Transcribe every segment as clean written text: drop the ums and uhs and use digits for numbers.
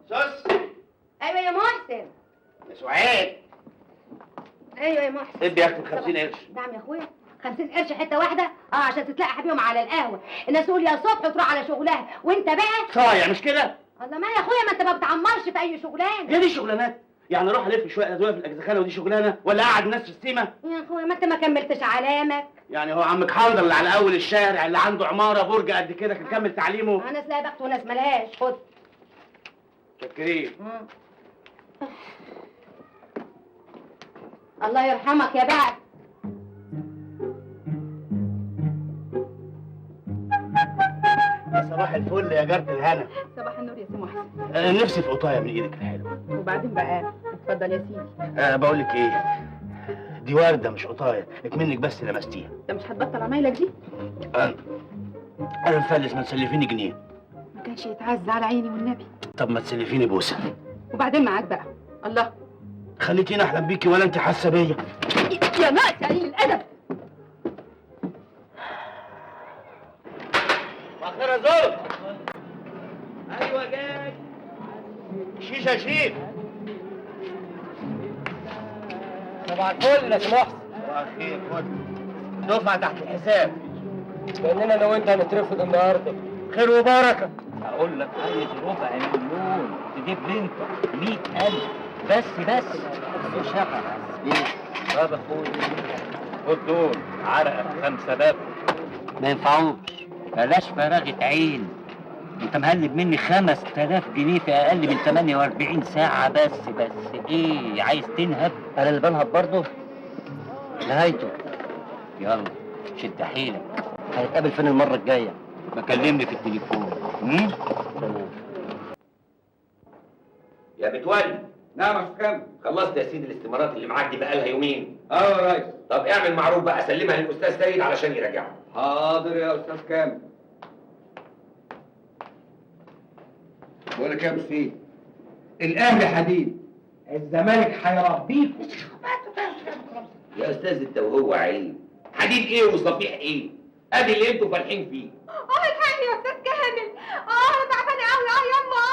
سوس. ايوه يا محسن. يا سعاد. ايوه يا محسن. ادي يا اختي 50 قرش. نعم يا اخويا. 50 قرش حته واحده؟ عشان تتلاقى بيهم على القهوه، الناس تقول يا صبح وتروح على شغلها، وانت بقى صايع مش كده؟ الله ما يا اخويا، ما انت ما بتعمرش في اي شغلانه. هي دي شغلانات؟ يعني اروح الف شويه ادويه في الاجزخانه ودي شغلانه؟ ولا اقعد الناس في السيمه؟ يا اخويا ما انت ما كملتش علامك. يعني هو عمك حنظل اللي على اول الشارع اللي عنده عماره برج قد كده كان كمل تعليمه؟ ناس لها بخت وناس ملهاش. خد. شكرين. الله يرحمك يا بعد. يا صباح الفل يا جارة الهنا. صباح النور يا سي محسن. نفسي في قطايه من ايدك الحلوه. وبعدين بقى اتفضل يا سيدي. بقول لك ايه، دي ورده مش قطايه، اكمنك بس لمستيها. انت مش هتبطل عمايلك دي؟ انا مفلس، ما تسلفيني جنيه. ما كانش يتعز على عيني والنبي. طب ما تسلفيني بوسه. وبعدين معاك بقى. الله، خليتيني احلم بيكي ولا انت حاسه بيا؟ يا ناقص قليل الادب. مؤخرة يا زول. ايوه جاي. شيشه شيف. صباح الفل يا سي محسن. صباح الخير. خد دفعه تحت الحساب. كأننا انا وانت هنترفض النهارده. خير وبركه. هقول لك عايز ربع مليون تجيب لي انت 100,000 بس مش هبقى طب اخويا خد دول عرقك 5 باب ما ينفعوش. بلاش فراغة عين، انت مهلب مني 5000 جنيه في اقل من 48 ساعة بس ايه عايز تنهب؟ انا اللي بنهب برضه. نهايته. يلا شد حيلك. هنتقابل فين المرة الجاية؟ بكلمني في التليفون. تمام. يا متولي. نعم يا استاذ كامل. خلصت يا سيدي الاستمارات اللي معاك دي بقالها يومين. يا ريس. طب اعمل معروف بقى، سلمها للاستاذ سيد علشان يراجعها. حاضر يا استاذ كامل. بقول لك يا ابو سيد، الاهلي حديد، الزمالك هيربيك. يا استاذ انت وهو عيب. حديد ايه وصفيح ايه؟ ادي اللي انتوا فالحين فيه. الحقني يا استاذ كامل. انا تعبانه قوي. يما.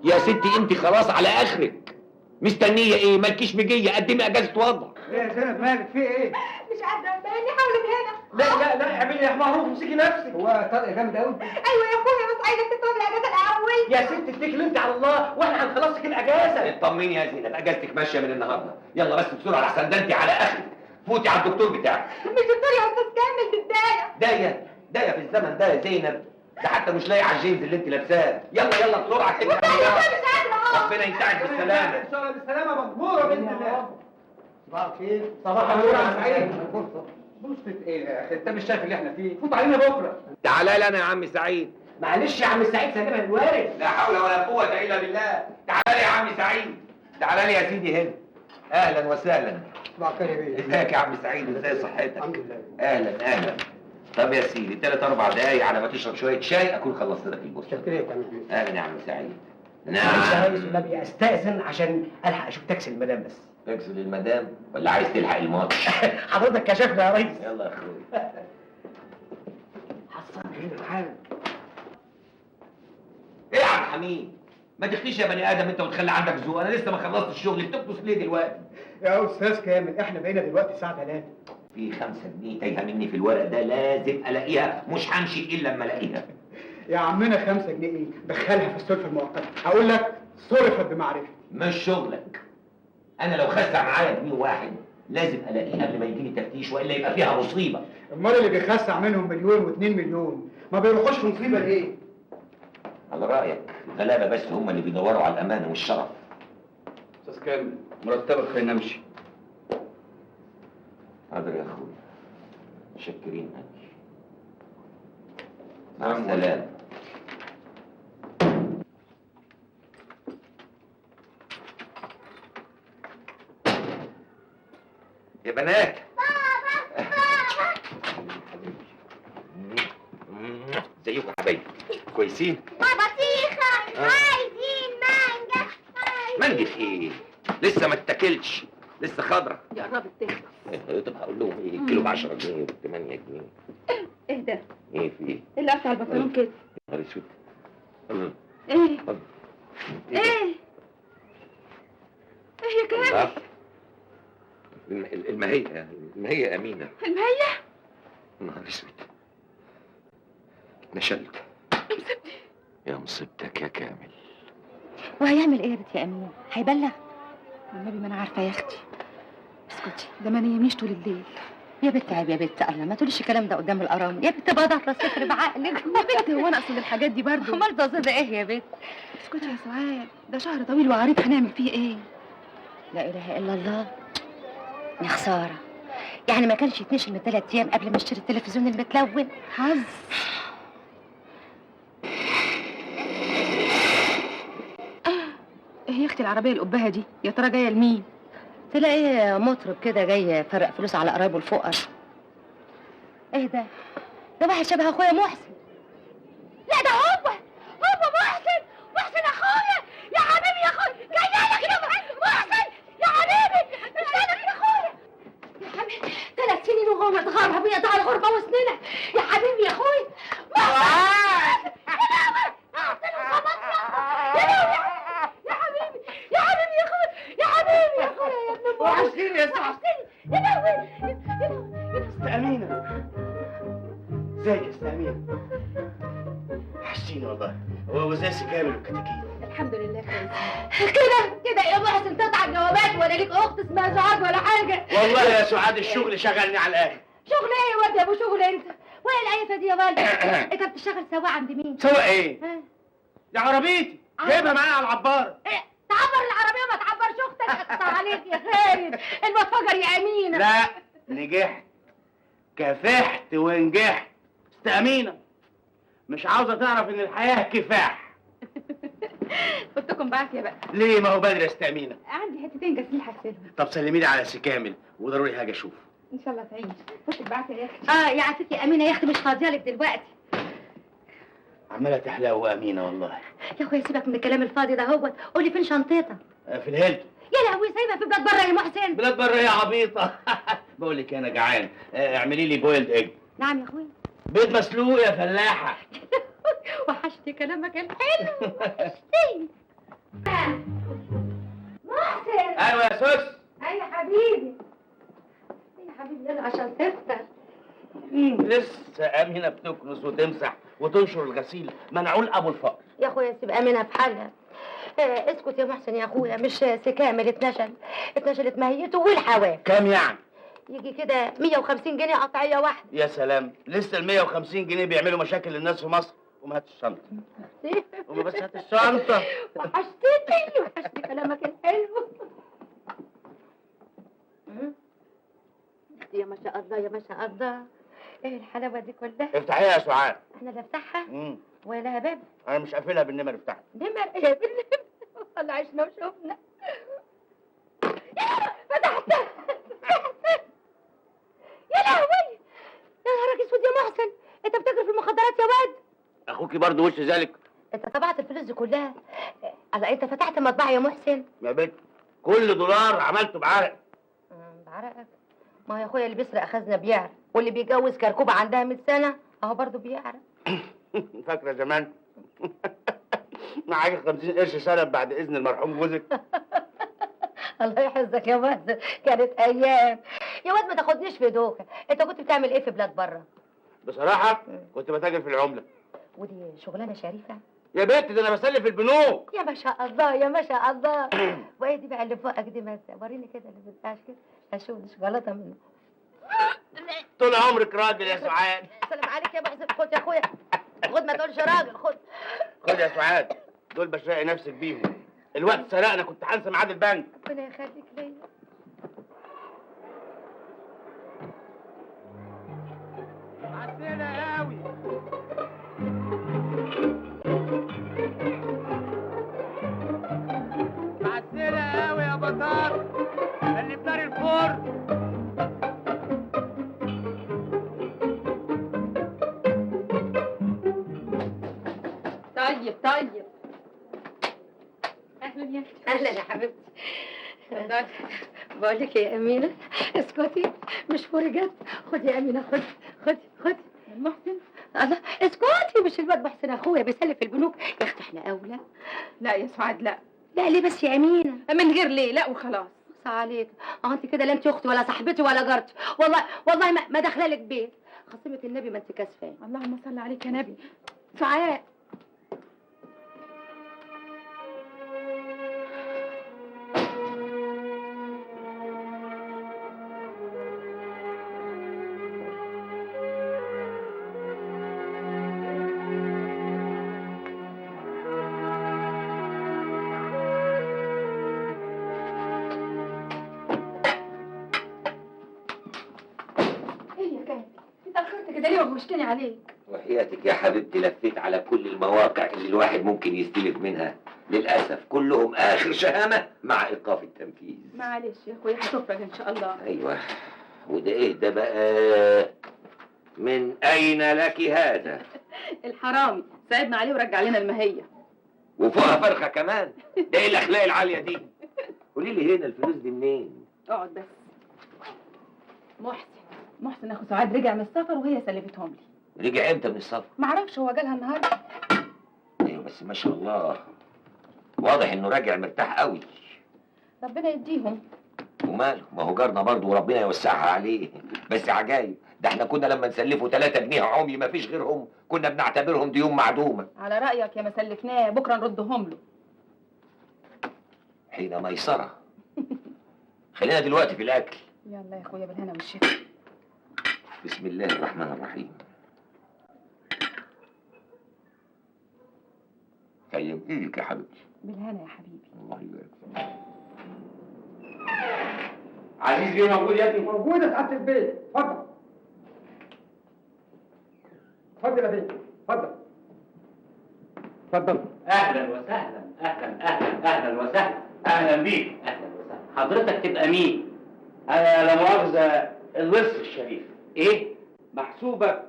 يا ستي انت خلاص على اخرك. مستنيه ايه؟ مالكيش مجيه، قدمي اجازه وضع. ايه يا زينب مالك في ايه؟ مش قادره اتباني، حاولت هنا. لا اعملي يا معروف، امسكي نفسك. هو طلق جامد قوي. ايوه يا اخويا، بس عايزك تكتب لي الاجازه الاول. يا ست اتكلي انت على الله واحنا هنخلصك الاجازه. اطمني يا زينب، اجازتك ماشيه من النهارده. يلا بس بسرعه احسن ده انت على اخرك. فوتي على الدكتور بتاعك. مش دكتور يا استاذ كامل، تتضايق. دايه في الزمن ده يا زينب، ده حتى مش لاقي على الجينز اللي انت لابساه. يلا بسرعه كده. ربنا يساعد بالسلامه. ان شاء الله بالسلامه مجبوره باذن الله. صباح الخير. صباح النور يا سعيد. بصت ايه يا اخي، انت مش شايف اللي احنا فيه؟ فوت علينا بكره. تعالى لي انا يا عم سعيد. معلش يا عم سعيد، سلمها للوارث. لا حول ولا قوه الا بالله. تعالى لي يا عم سعيد. تعالى لي يا سيدي هنا. اهلا وسهلا. صباح الخير يا بيه. ازيك يا عم سعيد؟ ازاي صحتك؟ الحمد لله. اهلا. طب يا سيدي 3-4 دقايق على ما تشرب شويه شاي اكون خلصت لك البوست. شكرا يا بيه. اهلا يا عم سعيد. معلش يا ريس والنبي استاذن عشان الحق اشوف تاكسي المدام بس. تكسر المدام ولا عايز تلحق الماتش؟ حضرتك كشفنا يا ريس. يلا يا اخويا. حصل فين الحال؟ ايه يا عم حميد؟ ما تخليش يا بني ادم انت وتخلي عندك ذوق، انا لسه ما خلصت الشغل، بتكبس ليه دلوقتي؟ يا استاذ كامل احنا بقينا دلوقتي الساعه 3. في 5 جنيه تايهه مني في الورق ده، لازم الاقيها، مش همشي الا لما الاقيها. يا عمنا 5 جنيه ايه؟ دخلها في السلفه المؤقته، هقول لك صرفت بمعرفتي. مش شغلك. انا لو خسع معايا جنيه واحد لازم الاقيه قبل ما يجيني تفتيش، والا يبقى فيها مصيبه. امال اللي بيخسع منهم مليون و2 مليون ما بيروحوش في مصيبه ليه؟ على رايك الغلابه بس هم اللي بيدوروا على الامانه والشرف. استاذ كامل مرتبك خلينا نمشي. حاضر يا اخويا. متشكرين قوي. مع السلامه. يا بنات. ازيكم يا حبايبي؟ كويسين؟ بطيخه. عايزين مانجا. مانجا ايه؟ لسه ما اتاكلش، لسه خضرة. يا قربت تخلص. طب هقول لهم ايه؟ الكيلو ب 10 جنيه وب 8 جنيه. ايه ده؟ ايه في ايه؟ اللي قطع البنطلون كده. نهار اسود. ايه ايه ايه يا كامل؟ المهية أمينة. المهية؟ نهار اسود، اتنشلت. يا مصيبتك يا كامل. وهيعمل ايه يا بنت يا امين؟ هيبلغ؟ والنبي ما انا عارفه يا اختي. اسكتي، ده ما نيميش طول الليل. يا بنت عيب يا بنت، الله ما تقوليش الكلام ده قدام الارامل يا بنت، بدر صفر بعقلك. يا بنت هو انا اقصد الحاجات دي برضه. امال ده ايه يا بنت؟ اسكتي يا سعاد، ده شهر طويل وعريض هنعمل فيه ايه؟ لا اله الا الله، يا خساره. يعني ما كانش يتنشل من 3 ايام قبل ما اشتري التلفزيون المتلون؟ حظ. ايه يا اختي العربيه القبها دي؟ يا ترى جايه لمين؟ تلاقي مطرب كده جاي يفرق فلوس على قرايبه الفقر. ايه ده؟ ده واحد شبه اخويا محسن. لا ده هو محسن اخويا يا حبيبي، يا اخويا جاي لك يا محسن يا حبيبي، مش لك يا اخويا يا حبيبي. 3 سنين وهو متغرب ويقطع الغربه وسننا يا حبيبي يا اخويا. محسن يا حبيبي يا حبيبي يا اخويا يا حبيبي يا اخويا يا ابن امي. وحشتيني يا سعد. يا لهوي ست أمينة، ازيك يا ست أمينة؟ وحشتيني والله. وزي كامل والكتاكيت. الحمد لله كويس. كده يا محسن تقطع الجوابات ولا ليك اخت اسمها سعاد ولا حاجه؟ والله يا سعاد الشغل شغلني على الآخر. شغل ايه يا واد يا ابو شغل انت؟ وايه العيفه دي يا ولد؟ انت بتشتغل سواق عند مين؟ سواق ايه؟ ها؟ دي عربيتي جايبها معايا على العبارة. ايه تعبر العربيه وما تعبرش اختك؟ اقطع عليك يا خاين المتفجر يا امينه. لا نجحت، كافحت ونجحت. ست أمينة مش عاوزة تعرف إن الحياة كفاح. خدتكم بعت يا بقى. ليه؟ ما هو بدري يا ست أمينة. عندي حتتين جاسين هغسلهم. طب سلمي لي على سي كامل وضروري هاجي أشوف. ان شاء الله تعيش. خدك بعت يا اختي. يا عفيف يا امينه يا اختي مش فاضيه لك دلوقتي. عمالة تحلو أمينة والله. يا اخويا سيبك من الكلام الفاضي ده. هو قولي فين شنطتك؟ في الهيلتون. يا لهوي سايبها في بلاد بره يا محسن. بلاد بره يا عبيطة. بقول لك أنا جعان، اعملي لي بويلد إيج. نعم يا اخويا. بيض مسلوق يا فلاحة. وحشتي كلامك الحلو. وحشتي. محسن. أيوة يا سوس. اي حبيبي يا حبيبي يلا عشان تفطر. لسه أمينة بتكنس وتمسح وتنشر الغسيل، منعول أبو الفقر. يا اخويا سيب امينه في حالها. اسكت يا محسن يا اخويا، مش سكامل اتنشلت ماهيته والحواف. كام يعني؟ يجي كده 150 جنيه قطعيه واحده. يا سلام، لسه ال 150 جنيه بيعملوا مشاكل للناس في مصر. قوم هات الشنطة. قوم بس هات الشنطة. وحشتني كلامك الحلو. يا ما شاء الله يا ما شاء الله، ايه الحلاوه دي كلها؟ افتحيها يا سعاد. احنا اللي افتحها ولا باب؟ أنا مش قافلها بالنمر، افتحها. نمر ايه بالنمر؟ والله عشنا وشوفنا. فتحتها. يا لهوي يا نهارك اسود يا محسن، انت بتجري في المخدرات يا واد؟ أخوكي برضه وش ذلك. انت طبعت الفلوس دي كلها؟ الله انت فتحت مطبعه يا محسن؟ يا بنت كل دولار عملته بعرق. بعرقك؟ ما هو يا اخويا اللي بيسرق خزنه بيعرق، واللي بيجوز كركوبه عندها 100 سنه اهو برضه بيعرق. فاكرة زمان؟ معاك 50 قرش سلب بعد إذن المرحوم جوزك. الله يحفظك يا واد، كانت ايام. يا واد ما تاخدنيش في دوكه، انت كنت بتعمل ايه في بلاد بره؟ بصراحة كنت بتاجر في العملة. ودي شغلانه شريفه؟ يا بنت ده أنا بسلف في البنوك. يا ما شاء الله يا ما شاء الله. وايه دي بقى اللي فوقك دي؟ ما وريني كده اللي بتاعش كده اشوف دي شوكولاته منه. طول عمرك راجل يا سعاد. سلام عليك يا محسن. خد يا اخويا خد، ما تقولش راجل. خد خد يا سعاد، دول بشرقي نفسك بيهم. الوقت سرقنا، كنت هنسى ميعاد البنك. ربنا يخليك ليا. عسلة قوي. عسلة قوي يا بطاط اللي في دار الفرن. طيب اهلا يا اختي. اهلا يا حبيبتي. اتفضلي. بقول لك يا امينه اسكتي، مش فوري جت. خدي يا امينه، خدي. محسن؟ الله اسكتي، مش الواد محسن اخويا بيسلف في البنوك؟ يا اختي احنا اولى. لا يا سعاد لا. لا ليه بس يا امينه؟ من غير ليه، لا وخلاص. بص عليك، انت كده لا انت اختي ولا صاحبتي ولا جارتي، والله ما داخله لك بيت. خصيمه النبي ما انت كاسفاه. اللهم صل عليك يا نبي. سعاد ايه يا كامل؟ اتأخرت كده ليه وغشتني عليك؟ وحياتك يا حبيبتي لفيت على كل المواقع اللي الواحد ممكن يستلف منها، للأسف كلهم آخر شهامة مع إيقاف التنفيذ. معلش يا اخويا هتفرج ان شاء الله. أيوه، وده إيه ده بقى؟ من أين لك هذا؟ الحرامي ساعدنا عليه ورجع لنا المهية. وفوقها فرخة كمان؟ ده إيه الأخلاق العالية دي؟ قولي لي هنا الفلوس دي منين؟ اقعد بس. محسن اخو سعاد رجع من السفر وهي سلفتهم لي. رجع إمتى من السفر؟ معرفش، هو جالها النهارده. أيوه بس ما شاء الله، واضح إنه راجع مرتاح قوي. ربنا يديهم. وماله، ما هو جارنا برضه وربنا يوسعها عليه. بس عجايب، ده احنا كنا لما نسلفه 3 جنيه عمي ما فيش غيرهم كنا بنعتبرهم ديون معدومه. على رأيك يا ما سلفناه بكره نردهم له. حين ميسره. خلينا دلوقتي في الاكل. يلا يا اخويا بالهنا والشفا. بسم الله الرحمن الرحيم. طيب ايدك يا حبيبتي. بالهنا يا حبيبي. الله يبارك فيك. عزيز بيه موجود يا ابني؟ موجودة سعادة البيت، اتفضل. اتفضل يا بيه، اتفضل. اتفضل. اهلا وسهلا، اهلا وسهلا، اهلا بيك، اهلا وسهلا. حضرتك تبقى مين؟ انا لا مؤاخذه اللص الشريف، ايه؟ محسوبك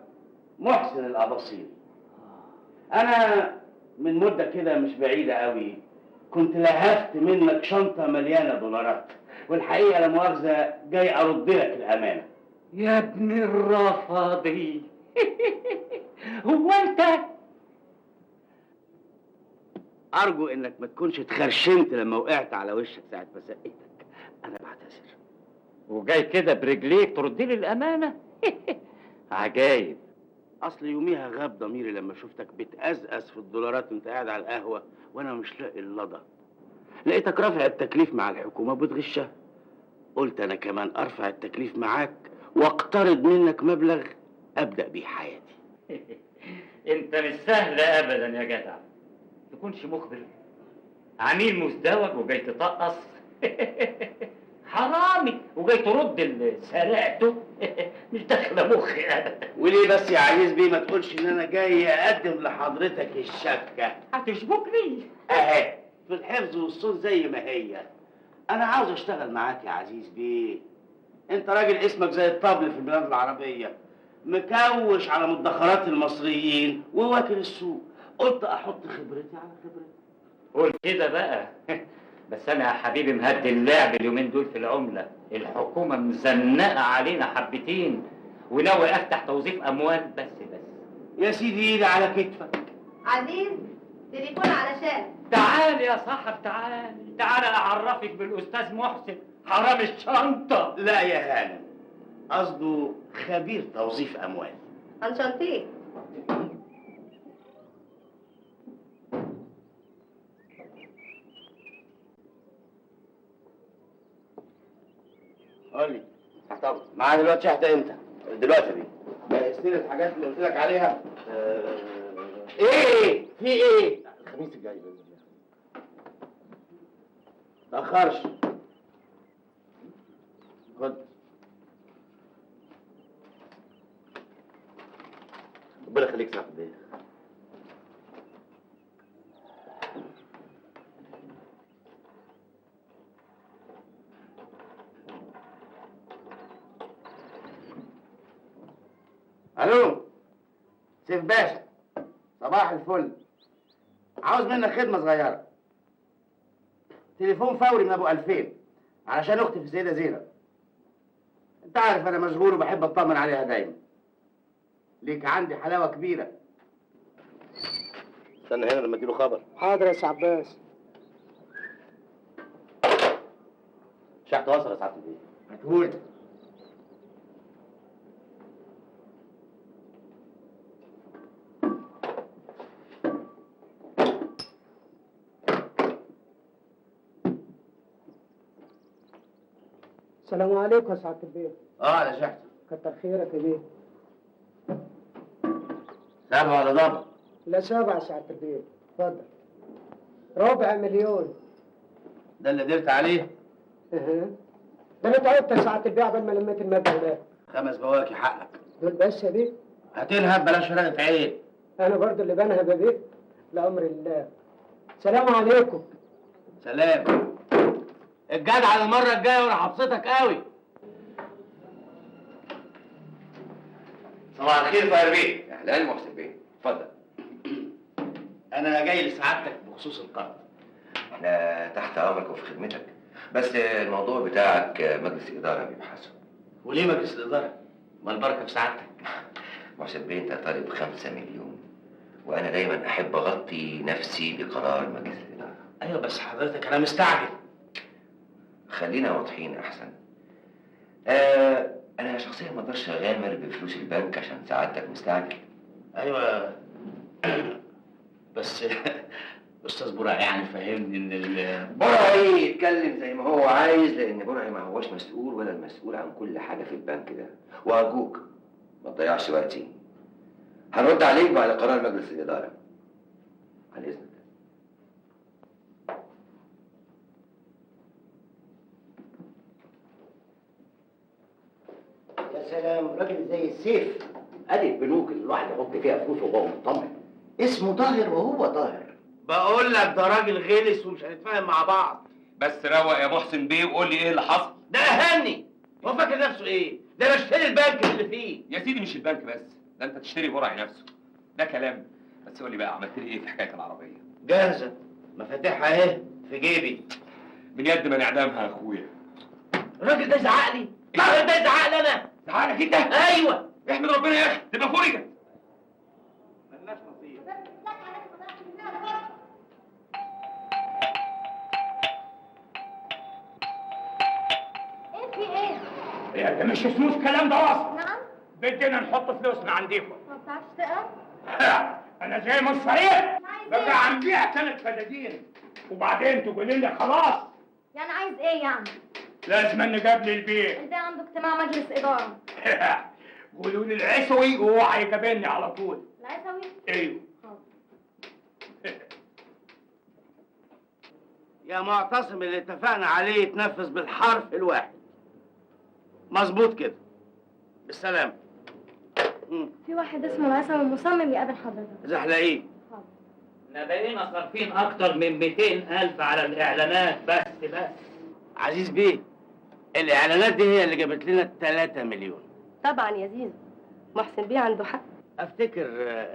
محسن الاباصيري. انا من مده كده مش بعيده قوي كنت لهفت منك شنطه مليانه دولارات، والحقيقه لا مؤاخذه جاي ارد لك الامانه. يا ابن الرفاضي. هو انت؟ ارجو انك ما تكونش اتخرشمت لما وقعت على وشك ساعه ما سقيتك. انا بعتذر. وجاي كده برجليك ترد لي الامانه؟ عجايب. اصل يوميها غاب ضميري لما شفتك بتأزأز في الدولارات وانت قاعد على القهوه وانا مش لاقي اللضا. لقيتك رافع التكليف مع الحكومه بتغشها. قلت انا كمان ارفع التكليف معاك واقترض منك مبلغ ابدا بيه حياتي. انت مش سهل ابدا يا جدع. تكونش مخبر، عميل مزدوج وجاي تطقص. حرامي وجاي ترد اللي سرقته. مش داخله مخي ابدا. وليه بس يا عزيز بيه ما تقولش ان انا جاي اقدم لحضرتك الشبكه؟ هتشبكني؟ اهي في الحفظ والصون زي ما هي. انا عاوز اشتغل معاك يا عزيز بيه. انت راجل اسمك زي الطبل في البلاد العربيه، مكوش على مدخرات المصريين وواكل السوق. قلت احط خبرتي على خبرتك. قول كده بقى. بس انا يا حبيبي مهدي اللعب اليومين دول في العمله. الحكومه مزنقه علينا حبتين وناوي افتح توظيف اموال. بس يا سيدي ايدي على كتفك. عزيز تليفون علشان. تعال يا صاحب، تعال اعرفك بالاستاذ محسن حرام الشنطه. لا يا هانم، قصده خبير توظيف اموال. انشنتيه. قول لي طب معاك دلوقتي شحته امتى؟ دلوقتي دي جهزتني الحاجات اللي قلت لك عليها. ايه في ايه؟ الخميس الجاي باذن الله. تاخرش. خد. ربنا يخليك صاحب البيت. الو سيف باشا، صباح الفل. عاوز منك خدمه صغيره. تليفون فوري من ابو 2000 علشان اختي في السيده زينب. انت عارف انا مشغول وبحب اطمن عليها دايما. ليك عندي حلاوه كبيره. استنى هنا لما اديله خبر. حاضر يا سي عباس. شحت وصل يا سعاده البيه. هاتهولي. السلام عليكم يا سعاده البيه. يا شحت. كتر خيرك يا بيه. سابع ولا ضبع؟ لا 7 يا سعاده البيه. اتفضل. 250,000. ده اللي قدرت عليه؟ اها. ده انا تعبت يا سعاده البيه عبال ما لميت المبلغ ده. 5 بواكي حقك. دول بس يا بيه. هتنهب بلاش رغة عين. انا برضه اللي بنهب يا بيه. لامر الله. سلام عليكم. سلام. الجدع المرة الجاية وانا حبستك قوي. صباح الخير طاهر بيه. اهلا محسن بيه، اتفضل. انا جاي لسعادتك بخصوص القرض. احنا تحت امرك وفي خدمتك، بس الموضوع بتاعك مجلس الاداره بيبحثه. وليه مجلس الاداره؟ ما البركه في سعادتك. محسن بيه انت طالب 5 مليون، وانا دايما احب اغطي نفسي بقرار مجلس الاداره. ايوه بس حضرتك انا مستعجل. خلينا واضحين احسن. انا شخصيا ما اقدرش اغامر بفلوس البنك عشان سعادتك مستعجل. ايوه بس استاذ برع يعني فهمني ان برعي يتكلم زي ما هو عايز، لان برعي ما هوش مسؤول ولا المسؤول عن كل حاجه في البنك ده. وارجوك ما تضيعش وقتي. هنرد عليك بعد قرار مجلس الاداره. عن اذنك. يا سلام، راجل زي السيف. ادي البنوك اللي الواحد يحط فيها فلوسه وهو مطمن. اسمه طاهر وهو طاهر. بقول لك ده راجل غلس ومش هنتفاهم مع بعض. بس روق يا محسن بيه وقول لي ايه اللي حصل. ده اهني. هو فاكر نفسه ايه؟ ده انا اشتري البنك اللي فيه. يا سيدي مش البنك بس، ده انت تشتري برعي نفسه. ده كلام. بس قول لي بقى عملت لي ايه في حكايه العربيه؟ جاهزه. مفاتيحها اهي في جيبي. من يد ما نعدمها يا اخويا. الراجل ده زعق لي. الراجل ده زعق لي انا. زعلك انت؟ ايوه. احمد ربنا يا اخي تبقى فرجت. ملناش نصيب. ايه في ايه؟ يا مش فلوس الكلام ده اصلا. نعم؟ بدنا نحط فلوسنا عنديكم. ما بتعرفش تقرا؟ انا جاي من الصعيد بقى عم بيع 3 فدادين وبعدين تقولي لي خلاص. يعني عايز ايه يعني؟ لازم نقابل البيع. البيع عنده اجتماع مجلس اداره. قولوا لي العسوي وهو هيقابلني على طول. العسوي؟ ايوه. يا معتصم اللي اتفقنا عليه يتنفذ بالحرف الواحد. مظبوط كده. بالسلامة. في واحد اسمه العسوي مصمم يقابل حضرتك. زحلقيه. احنا بقينا صارفين اكتر من 200,000 على الاعلانات بس. عزيز بيه، الاعلانات دي هي اللي جابت لنا 3 مليون. طبعا يا زيزو، محسن بيه عنده حق. افتكر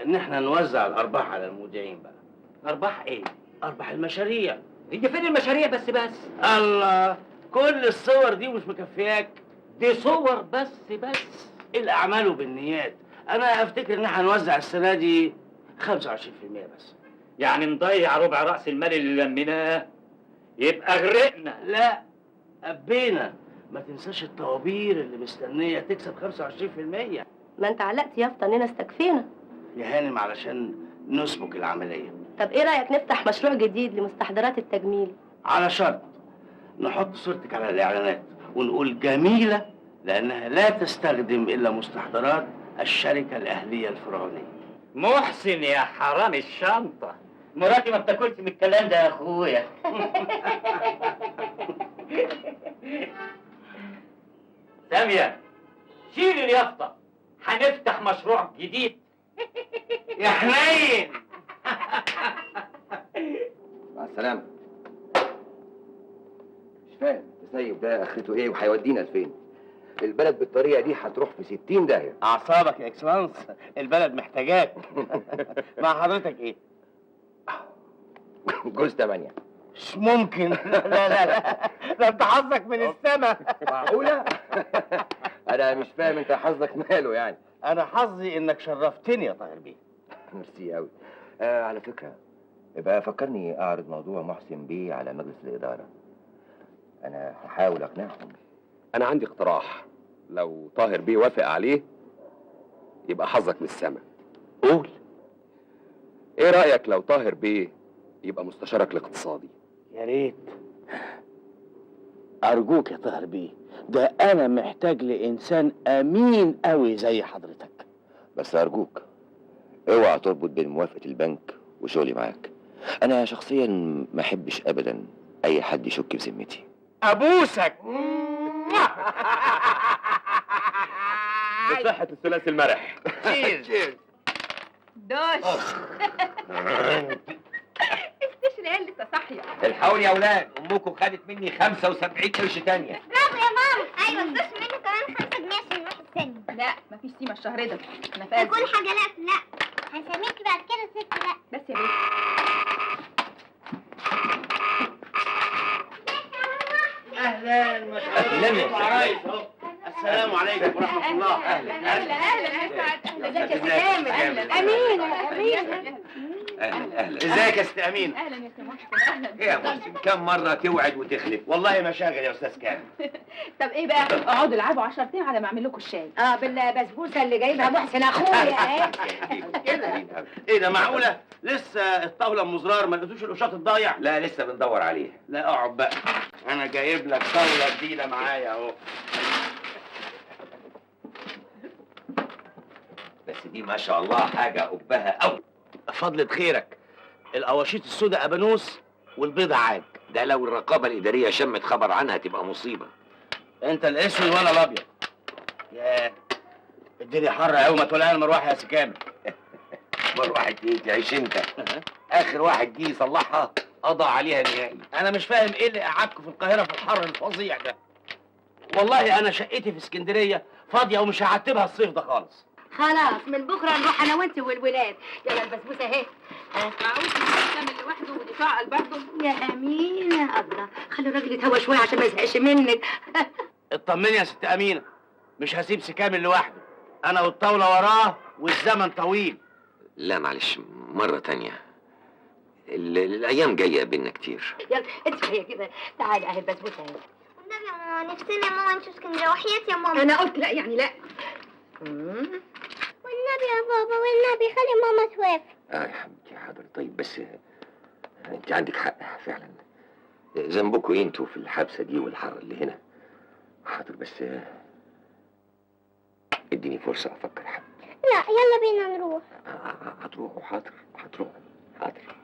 ان احنا نوزع الارباح على المذيعين بقى. ارباح ايه؟ ارباح المشاريع. هي فين المشاريع بس؟ الله، كل الصور دي مش مكفياك؟ دي صور بس. الاعمال بالنيات. انا افتكر ان احنا نوزع السنه دي 25% بس. يعني نضيع ربع راس المال اللي لميناه، يبقى غرقنا. لا، قبينا. ما تنساش الطوابير اللي مستنيه تكسب 25%. ما انت علقت يافطه اننا استكفينا. يا هانم علشان نسبك العمليه. طب ايه رايك نفتح مشروع جديد لمستحضرات التجميل؟ على شرط نحط صورتك على الاعلانات ونقول جميله لانها لا تستخدم الا مستحضرات الشركه الاهليه الفرعونيه. محسن يا حرام الشنطه، مراتي ما بتاكلش من الكلام ده يا اخويا. ساميه، شيل اليافطه، هنفتح مشروع جديد. يا حنين. مع السلامه. مش فاهم التسيب ده اخرته ايه وهيودينا لفين؟ البلد بالطريقه دي هتروح في 60 داهيه. اعصابك يا اكسلانس، البلد محتاجاك. مع حضرتك ايه؟ جوز 8. مش ممكن. لا ده انت حظك من السما. معقوله؟ انا مش فاهم انت حظك ماله يعني. انا حظي انك شرفتني يا طاهر بيه. ميرسي قوي. على فكره، يبقى فكرني اعرض موضوع محسن بيه على مجلس الاداره. انا هحاول اقنعهم. انا عندي اقتراح، لو طاهر بيه وافق عليه يبقى حظك من السما. قول. ايه رايك لو طاهر بيه يبقى مستشارك الاقتصادي؟ يا ريت. ارجوك يا طاهر بيه، ده انا محتاج لانسان امين قوي زي حضرتك. بس ارجوك اوعى تربط بين موافقه البنك وشغلي معاك. انا شخصيا ما احبش ابدا اي حد يشك في ذمتي. ابوسك. بصحة الثلاثي المرح. تشيرز. دوش استشري هي لسه صاحيه. الحقوني يا اولاد، امكم خدت مني 75 قرش تانية. برافو يا ماما. ايوه ادوس منه كمان 5 جنيه عشان نروح السينما. لا مفيش سيما الشهر ده، انا فاهم. كل حاجه لا هنسميكي بعد كده ست لا. بس يا بيه. اهلا وسهلا. السلام عليكم ورحمه الله. اهلا يا سعد. اهلا ازيك يا سامر. امينه اهلا. ازيك يا ست امين؟ اهلا يا سي محسن. اهلا. ايه يا محسن، كم مره توعد وتخلف؟ والله مشاغل يا استاذ كامل. طب ايه بقى، اقعدوا العبوا 10 دقايق على ما اعمل لكم الشاي. بالبسبوسه اللي جايبها محسن اخويا اهي. ايه ده معقوله؟ لسه الطاوله مزرار ما لقيتوش القشاط الضايع؟ لا لسه بندور عليه. لا اقعد بقى، انا جايب لك طاوله جديده معايا اهو. بس دي ما شاء الله حاجه قبها قوي. فضلة خيرك، القواشيط السوداء ابانوس والبيضة عاج. ده لو الرقابه الاداريه شمت خبر عنها تبقى مصيبه. انت الاسود وانا الابيض. ياه الدنيا حر قوي، ما تولع المروحه يا سي كامل. مروحه ايه تعيش انت؟ اخر واحد جه يصلحها قضى عليها نهائي. انا مش فاهم ايه اللي قعدكم في القاهره في الحر الفظيع ده. والله انا شقتي في اسكندريه فاضيه ومش هعتبها الصيف ده خالص. خلاص من بكره نروح انا وانت والولاد. يلا البسبوسه اهي. معقول تعمل لوحده ودي تعقل برضه؟ يا امينه الله، خلي الراجل يتهوى شويه عشان ما يزهقش منك. اطمني يا ست امينه، مش هسيب سي كامل لوحده. انا والطاوله وراه والزمن طويل. لا معلش، مره تانية. الايام جايه بينا كتير. يلا انت هي كده، تعالي اهي البسبوسه اهي. والنبي يا ماما نفسنا يا ماما نشوف اسكندريه وحياتي يا ماما. انا قلت لا يعني لا. والنبي يا بابا والنبي خلي ماما توافق. يا حبيبتي حاضر. طيب بس انت عندك حق فعلا. ذنبكم ايه انتوا في الحبسه دي والحر اللي هنا؟ حاضر بس اديني فرصه افكر يا حبيبتي. لا يلا بينا نروح. هتروحوا؟ حاضر هتروحوا. حاضر.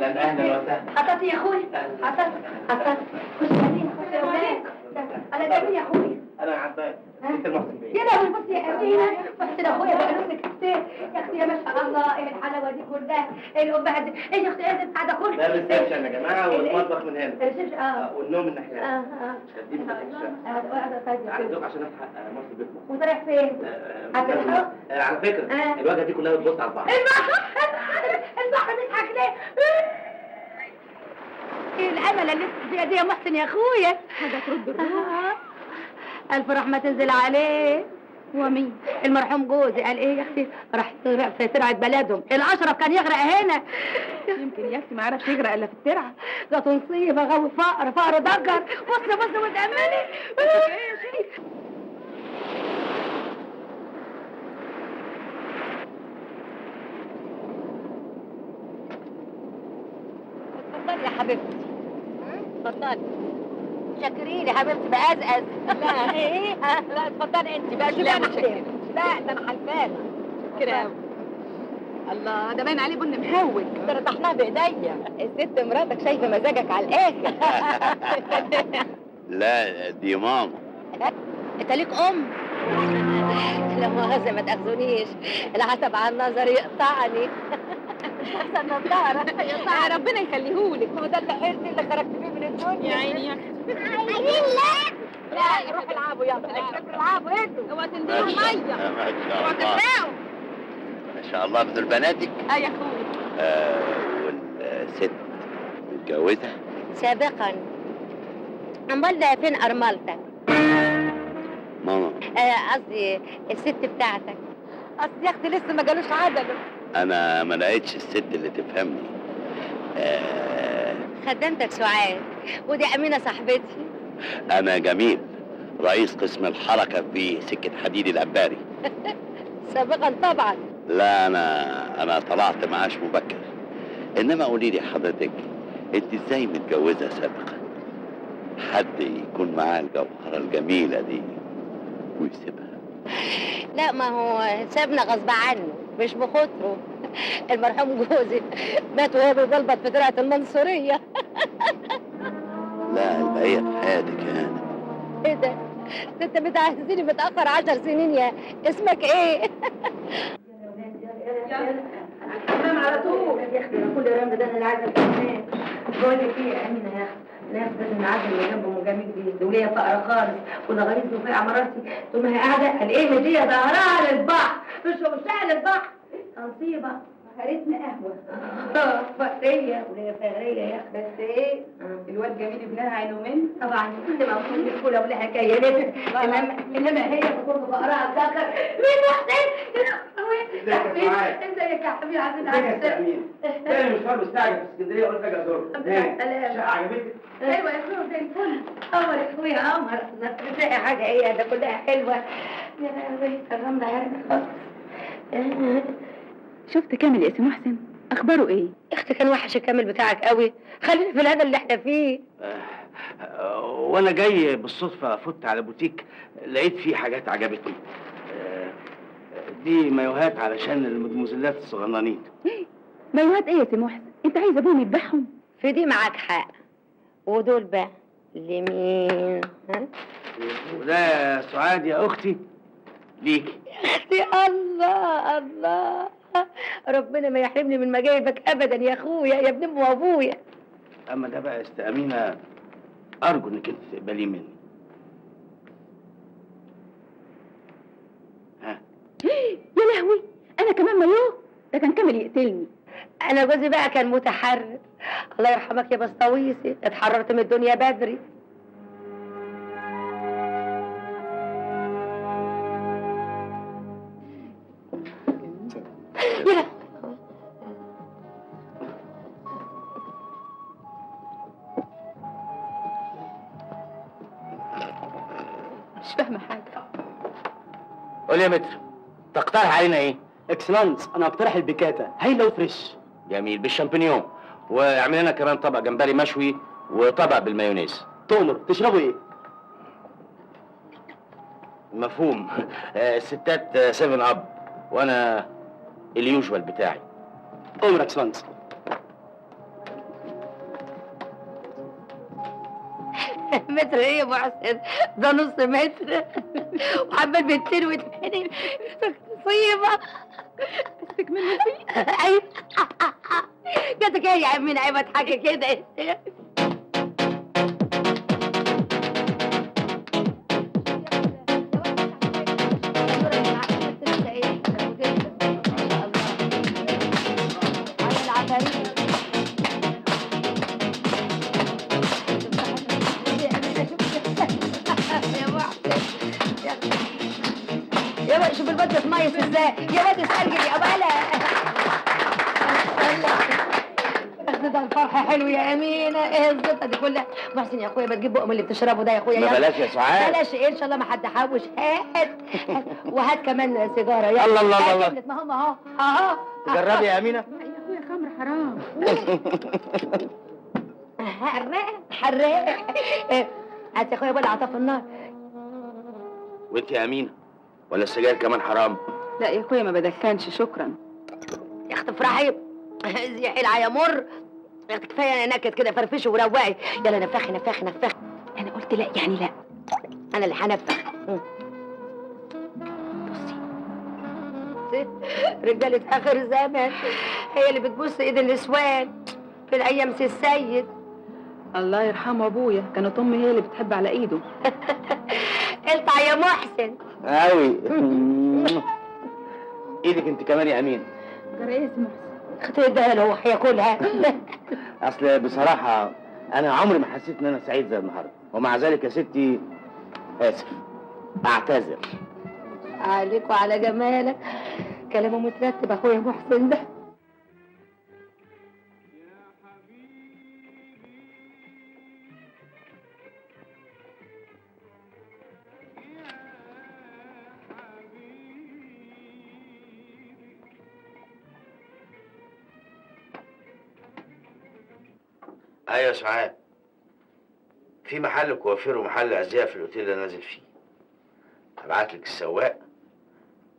اهلا وسهلا. حطيتي يا اخوي؟ حطيت. خش يا امينه، خش يا ولاد. انا جايبين يا اخوي. انا عباس انت المحسن بيه. يا لهوي بصي يا امينه، محسن اخويا بقى نفسك كتير. يا اختي يا ما شاء الله، ايه الحلاوه دي كلها؟ ايه الامهات دي؟ ايه يا اختي ايه البتاع ده كله؟ ده الريسبشن يا جماعه والمطبخ من هنا. الريسبشن والنوم من ناحيه. خديني في طيب الدوق عشان الحق محسن بيه. وانت رايح فين؟ هتلحق؟ على فكره الواجهه دي كلها بتبص على البحر. البحر بيضحك ليه؟ ايه الامل اللي انت فيها دي يا محسن يا اخويا؟ حاجه ترد الروح. الف رحمه تنزل عليه. ومين؟ المرحوم جوزي قال ايه يا اختي؟ راح يغرق في ترعه بلدهم، الاشرف كان يغرق هنا. يمكن يا اختي ما عرفش يغرق الا في الترعه. جات نصيبه غاوي فقر ضجر. بص وتاملي. اتفضلي يا حبيبتي. اتفضلي. شكريني يا حبيبتي بأزأز. لا ايه؟ لا اتفضلي انت بقى. لا انا حلفانه. لا ده انا حلفانه. كده قوي. الله ده باين عليه بن مهوج. ده انا طحناها بايديا. الست مراتك شايفه مزاجك على الاخر. لا دي ماما. انت ليك ام. لا مؤاخذة ما تاخذونيش، العتب على النظر يقطعني. احسن نظارة يقطعني. ربنا يخليهولك، هو ده اللي حرتي اللي خرجت بيه من الدنيا. يا عيني يا اختي. عايزين لا لا روحوا العبوا يلا، اكتبوا العبوا انتوا. اوعى تنزلوا ميه. ما شاء اوعى الله تغرقوا. ما شاء الله. دول بناتك؟ يا اخويا. والست متجوزة؟ سابقا. امال ده فين ارملتك؟ ماما قصدي الست بتاعتك. اصل يا اختي لسه ما جالوش عدله. انا ما لقيتش الست اللي تفهمني. خدمتك سعاد، ودي امينه صاحبتي. انا جميل، رئيس قسم الحركة في سكة حديد الأنباري. سابقا طبعا. لا انا طلعت معاش مبكر. انما قولي لي حضرتك، انت ازاي متجوزة سابقا؟ حد يكون معاه الجوهرة الجميلة دي ويسيبها؟ لا ما هو سابنا غصب عنه مش بخاطره. المرحوم جوزي مات وهو بيبلبط في ترعة المنصورية. لا البقية في حياتك يا هانم. ايه ده انت بتعزيني متأخر 10 سنين. يا اسمك ايه؟ الحمام على طول يا اختي. انا كل رمضان ده انا اللي عايزه الحمام. بقول لك ايه يا امينه يا اختي، ناس لازم نعزل اللي جنبه مجاميل دي، وليا فقره خالص، ولا غريب في عماراتي تقوم هي قاعده قال ايه دي ظهرها للبحر مش وشها للبحر. نصيبه هرتنا قهوه. فقريه وليا فقريه يا اختي. بس ايه الواد جميل ابنها عينه من طبعا كل ما اقول لك كلها ولها كيانات. انما هي بتكون فقرها ذكر. مين محسن؟ ازيك يا حبيبي عزيز عليك. تاني مشوار مستعجل في اسكندريه قلت اجي ازورك. سلام. عجبتك؟ ايوه يا اخويا زي الفل. قمر يا اخويا قمر. ما تلاقي حاجه ايه ده كلها حلوه. يا لهوي الرمله يعني خالص. شفت كامل يا سي محسن؟ اخباره ايه؟ اختي كان وحش الكامل بتاعك قوي. خلينا في الهنا اللي احنا فيه. وانا جاي بالصدفة فت على بوتيك، لقيت فيه حاجات عجبتني. دي مايوهات علشان المدموزلات الصغننين. مايوهات ايه يا سي محسن؟ انت عايز ابوهم يذبحهم؟ في دي معاك حق. ودول بقى لمين؟ ها؟ وده يا سعاد يا اختي ليكي. يا اختي الله الله، ربنا ما يحرمني من مجايبك ابدا يا اخويا يا ابن امي وابويا. اما ده بقى يا امينه ارجو انك انت تقبليه مني. ها؟ يا لهوي انا كمان مايوه؟ ده كان كامل يقتلني. انا جوزي بقى كان متحرر. الله يرحمك يا بسطويسي، اتحررت من الدنيا بدري. يلا مش فاهمه حاجه. قول يا متر، تقترح علينا ايه؟ اكسلانس، انا اقترح البيكاتا هايله وفريش. جميل بالشامبينيون، واعمل لنا كمان طبق جمبري مشوي وطبق بالمايونيز. تؤمر تشربوا ايه؟ مفهوم. الستات 7 اب وانا اليوجوال بتاعي. تؤمر اكسلانس. متر ايه يا ابو حسين؟ ده نص متر وعمال بيتين ويتحني. مصيبه. مسك مني فيه. ايوه جاتك ايه يا عمي عيبه تحكي كده؟ يا بقى شوف البد في ميه ازاي يا واد استرجل يا بلا. ده الفرحه حلو يا امينه. ايه الزبطه دي كلها؟ محسن يا اخويا بتجيب بقى من اللي بتشربه ده يا اخويا. ما بلاش يا سعاد. بلاش ايه ان شاء الله ما حد حوش. هات وهات كمان سيجاره. يلا الله الله الله. ما هم اهو اهو. تجربي يا امينه. يا اخويا خمر حرام. حراق. هات يا اخويا بقى عطاف النار. وانت يا امينه ولا السجاير كمان حرام؟ لا يا اخويا ما بدخنش شكرا. يا اخت افرحي زيحي العيا مر. يا اختي كفايه نكد كده، فرفشي وروقي. يلا نفخي نفخي نفخي. انا قلت لا يعني لا. انا اللي هنفخ. بصي رجاله اخر الزمن هي اللي بتبص ايد النسوان في الايام سي السيد. الله يرحمه ابويا، كانت امي هي اللي بتحب على ايده. الطع يا محسن. قوي. ايدك انت كمان يا امين. جرى ايه يا محسن؟ اختي اديها له، هو هياكلها. اصل بصراحه انا عمري ما حسيت ان انا سعيد زي النهارده، ومع ذلك يا ستي اسف اعتذر. عليك وعلى جمالك، كلامه مترتب اخويا محسن ده. ايوه يا سعاد، في محل كوافير ومحل ازياء في الاوتيل اللي نازل فيه. هبعت لك السواق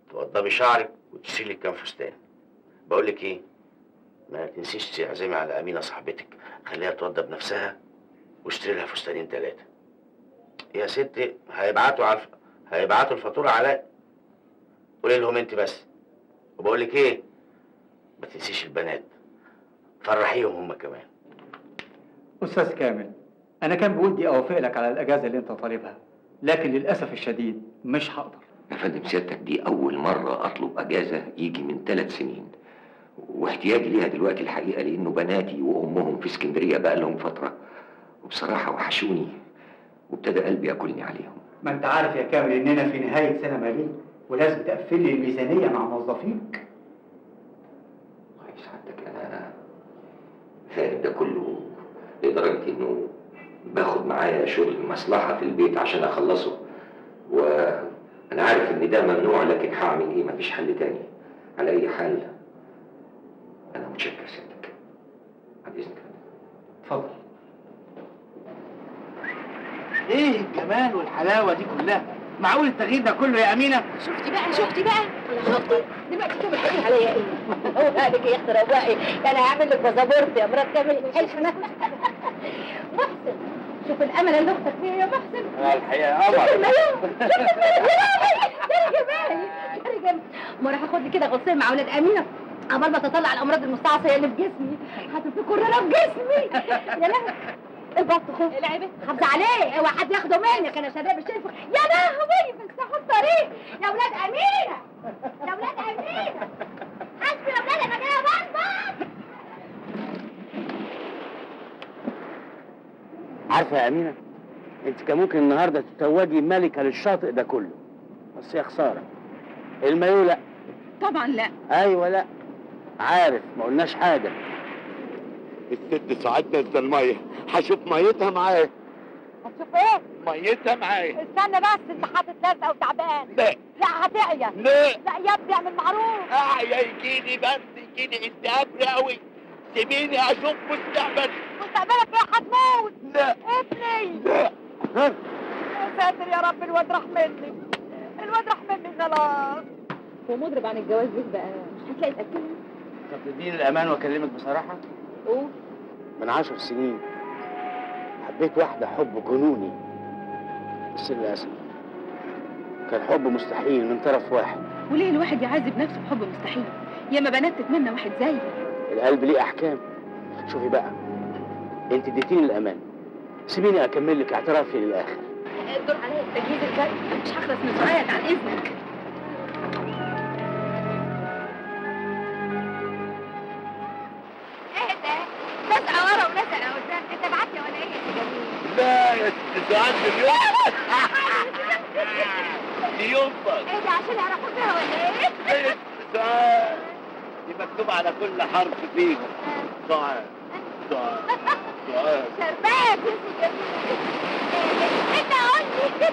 توضبي شعرك وتشيلي لك كام فستان. بقول لك ايه، ما تنسيش تعزمي على امينه صاحبتك، خليها توضب نفسها واشتري لها فستانين 3 يا ستي. هيبعتوا الفاتوره عليا، قولي لهم انت بس. وبقول لك ايه، ما تنسيش البنات، فرحيهم هم كمان. استاذ كامل، انا كان بودي اوافق لك على الاجازه اللي انت طالبها، لكن للاسف الشديد مش هقدر. يا فندم سيادتك دي أول مرة أطلب أجازة يجي من 3 سنين، واحتياجي ليها دلوقتي الحقيقة لأنه بناتي وأمهم في اسكندرية بقى لهم فترة، وبصراحة وحشوني وابتدى قلبي ياكلني عليهم. ما انت عارف يا كامل اننا في نهايه سنه ماليه ولازم تقفل لي الميزانيه مع موظفيك. طيب سعادتك أنا فاهم ده كله لدرجة إنه باخد معايا شغل مصلحة في البيت عشان أخلصه، وأنا عارف إن ده ممنوع، لكن هعمل إيه؟ مفيش حل تاني. على أي حال أنا متشكر سيادتك. عن إذنك. اتفضل. ايه الجمال والحلاوه دي كلها؟ معقول التغيير ده كله يا امينه؟ شفتي بقى شفتي دلوقتي كامل هيقول عليا ايه؟ هو عليك يا اختي روقي، انا هعمل لك باسبورت يا مرات كامل. حلفنا. محسن شوف الامل اللي اختك فيها يا محسن. الحقيقه قمر. يا جمال ما راح اخد لي كده غسيل مع اولاد امينه قبل ما تطلع الامراض المستعصيه اللي في جسمي. هتبقى كورونا في جسمي. يا لهوي البط خف العيبه خبز عليه، اوعى حد ياخده منك، انا شباب شايفه. يا لهوي بيفتحوا الطريق يا اولاد امينه، يا اولاد امينه. حسبي يا اولاد انا جايه بطبط. عارفه يا امينه، انت كان ممكن النهارده تتوجي ملكه للشاطئ ده كله، بس يا خساره المايو لا. طبعا لا. ايوه لا عارف، ما قلناش حاجه. الست ساعات نازله الميه، هشوف ميتها معايا. هتشوف ايه؟ ميتها معايا. استنى بس، انت حاطط لازقه وتعبان. لا لا هتعيا. لا لا يا ابني اعمل معروف. اعيا يجيني برد، يجيني التهاب رئوي، سيبيني اشوف مستقبلي. مستقبلك ايه؟ هتموت. لا ابني. لا يا ساتر يا رب، الواد راح مني، الواد راح مني خلاص. هو مضرب عن الجواز ليه بقى؟ مش هتلاقي تاكلني؟ طب تديني الامان واكلمك بصراحه؟ قول. من 10 سنين حبيت واحده حب جنوني، بس للاسف كان حب مستحيل من طرف واحد. وليه الواحد يعذب نفسه بحب مستحيل؟ ياما بنات تتمنى واحد زيي. القلب ليه احكام. شوفي بقى، انت اديتيني الامان، سيبيني اكمل لك اعترافي للاخر. الدور عليا التجهيز الجاي، مش هخلص من سؤالك عن اذنك. ايه ده؟ لازقه ورا ولازقه قدام، انت بعتي ولا ايه يا جميل؟ لا يا ست سعاد دي يومك. ايه ده عشان يعرفوا فيها ولا ايه؟ يا ست سعاد دي مكتوب على كل حرف فيهم سعاد سعاد سعاد. شربات يا جميل. انت قول لي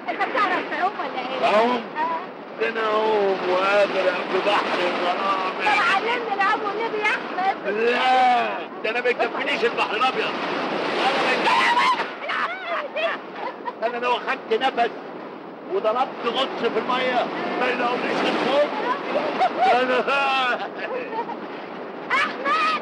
انت بتعرف تعوم ولا ايه؟ اعوم؟ ده انا اعوم واغرق في بحر الغرام. طب علمني العب والنبي يا احمد. لا ده انا ما يكفينيش البحر الابيض. انا لو اخدت نفس وضربت غطس في الميه ما يلاقونيش الخوف. انا احمد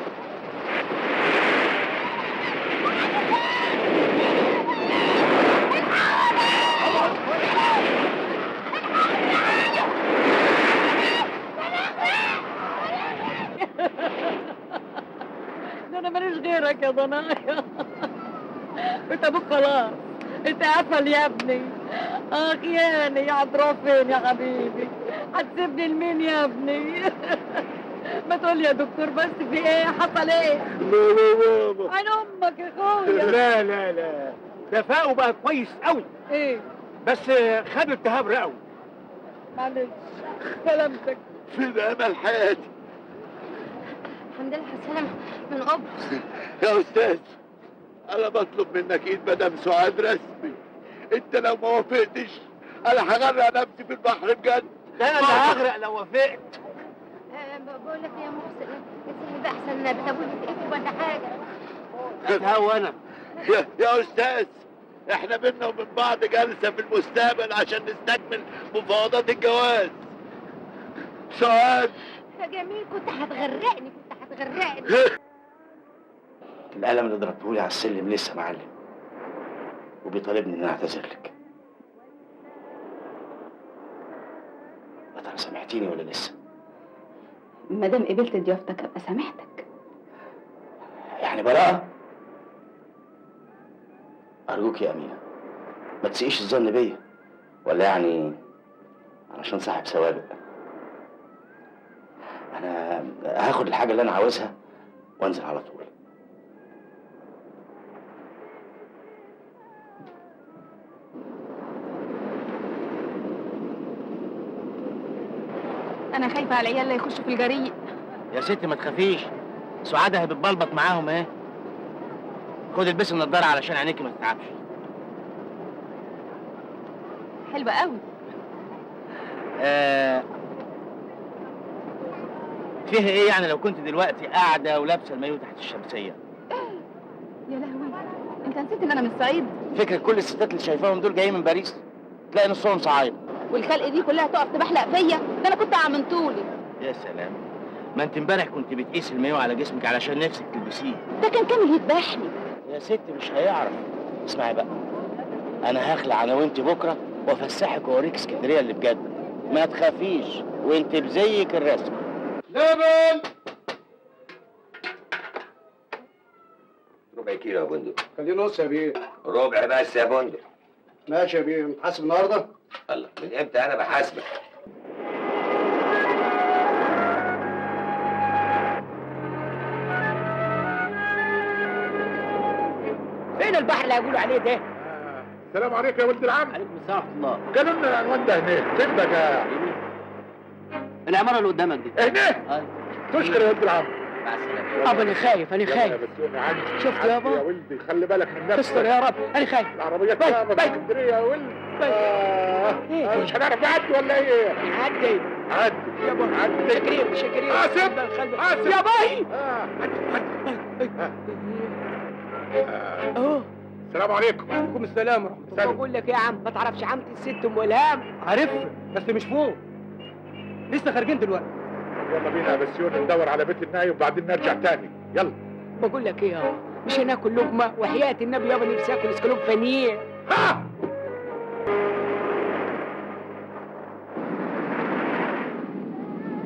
ده انا ماليش غيرك يا ضنايا. انت ابوك خلاص، انت قفل يا ابني. اخ ياني يا هتروح فين يا حبيبي؟ هتسيبني لمين يا ابني؟ ما تقول يا دكتور بس في ايه؟ حصل ايه؟ بابا عين امك يا اخويا. لا لا لا، ده فاقه بقى كويس قوي، ايه؟ بس خد التهاب رئوي. معلش سلامتك. فين امل حياتي الحمد لله على السلامة من قبرص. يا استاذ؟ انا بطلب منك ايد مدام سعاد رسمي. انت لو ما وافقتش انا هغرق نفسي في البحر بجد. ده انا اللي هغرق لو وافقت. بقول لك يا محسن اسمي ده احسن بتابوني في ايدي ولا حاجة. اتهوى انا. يا استاذ احنا بينا وبين بعض جلسه في المستقبل عشان نستكمل مفاوضات الجواز. سعاد يا جميل كنت هتغرقني. القلم اللي ضربتهولي على السلم لسه معلم، وبيطالبني ان انا اعتذر لك. يا ترى سامحتيني ولا لسه؟ ما دام قبلت ضيافتك ابقى سامحتك. يعني براءة؟ أرجوك يا أمينة ما تسيئيش الظن بيا، ولا يعني علشان صاحب سوابق. أنا هاخد الحاجة اللي أنا عاوزها وأنزل على طول. انا خايفه على العيال لا يخشوا في الجريء. يا ستي ما تخافيش، سعادة بتبلبط معاهم اهي. خد البسي النضاره علشان عينيكي ما تتعبش. حلوه قوي. فيها ايه يعني لو كنت دلوقتي قاعده ولابسه المايو تحت الشمسيه؟ يا لهوي، انت نسيت ان انا من الصعيد؟ فكرة كل الستات اللي شايفاهم دول جايين من باريس، تلاقي نصهم صعايده. والخلق دي كلها تقف تبحلق فيا؟ ده انا كنت من طولي. يا سلام، ما انت امبارح كنت بتقيس المايو على جسمك علشان نفسك تلبسيه. ده كان كامل يذبحني. يا ست مش هيعرف. اسمعي بقى، انا هخلع انا وانت بكره وافسحك واوريك اسكندريه اللي بجد. ما تخافيش وانت بزيك الرسم. لبن ربع كيلو يا بندق. خليه نص يا بيه. ربع بس يا بندق. ماشي يا بيه، متحاسب النهارده؟ الله، من امتى انا بحاسبك؟ فين البحر اللي هيقولوا عليه ده؟ السلام عليكم يا ولد العم. عليكم السلام ورحمه الله. قالوا لنا العنوان ده هناك، فين بقى؟ العماره اللي قدامك دي. هناك؟ تشكر يا ولد العم. مع السلامه. ابا انا خايف انا خايف. شفت يابا؟ يا ولدي خلي بالك من نفسك. استر يا رب انا خايف. العربيات ياما في اسكندريه يا ولد. مش هنعرف نعدي ولا ايه؟ عدي عدي يابا. عدي. شكرين حاسب حاسب يا باي. عدي. اهو. السلام عليكم. وعليكم السلام ورحمه الله. بقول لك ايه يا عم، ما تعرفش عمتي الست ام الهام؟ عارفها بس مش فوق، لسه خارجين دلوقتي. يلا بينا يا بسيون ندور على بيت الناي وبعدين نرجع تاني. يلا. بقول لك ايه يابا، مش هناكل لقمه وحياه النبي يابا نفسي اكل اسكالوب فنيه. ها!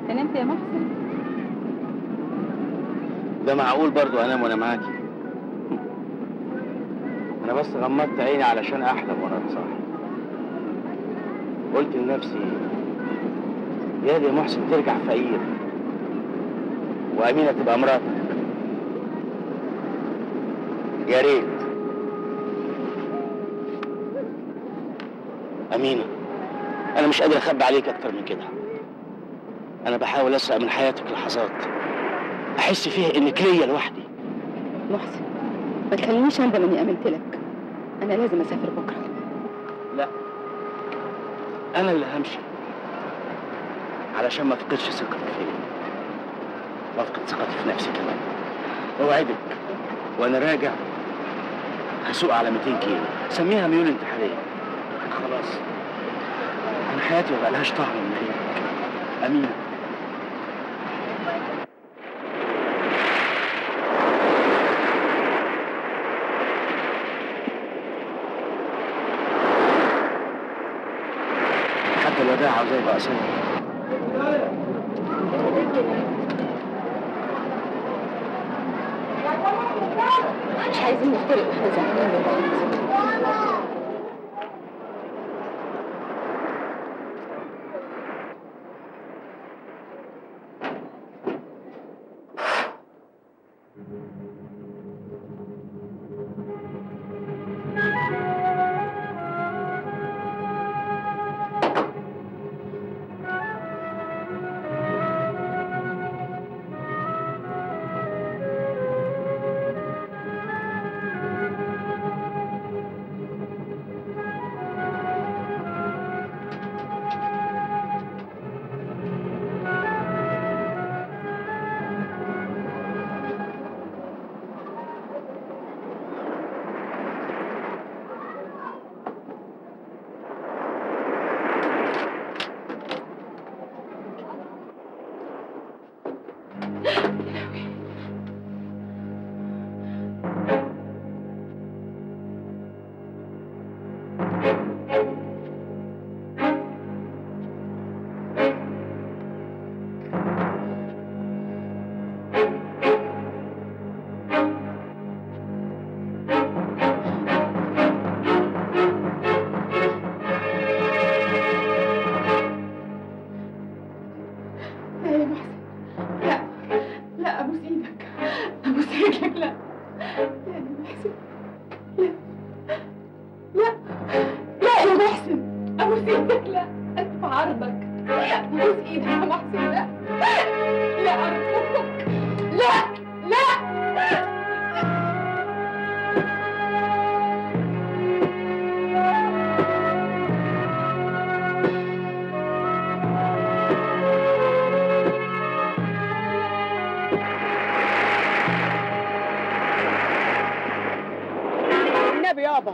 نمت يا محسن؟ ده معقول برضو انام وانا معاكي؟ انا بس غمضت عيني علشان احلم وانا صاحي. قلت لنفسي يا دي محسن ترجع فقير وامينه تبقى مراتك. يا ريت. امينه انا مش قادر اخبي عليك اكتر من كده. انا بحاول اسرق من حياتك لحظات احس فيها انك ليا لوحدي. محسن ما تخلينيش اندم اني امنت لك. انا لازم اسافر بكره. لا انا اللي همشي علشان ما افقدش ثقتك فيا وافقد ثقتي في نفسي كمان. اوعدك وانا راجع هسوق على 200 كيلو، سميها ميول انتحاريه. خلاص حياتي ما بقالهاش طعم من غيرك. أمينة. حتى الوداع عاوزاه يبقى قصير. مش عايزين نفترق واحنا زعلانين من بعض.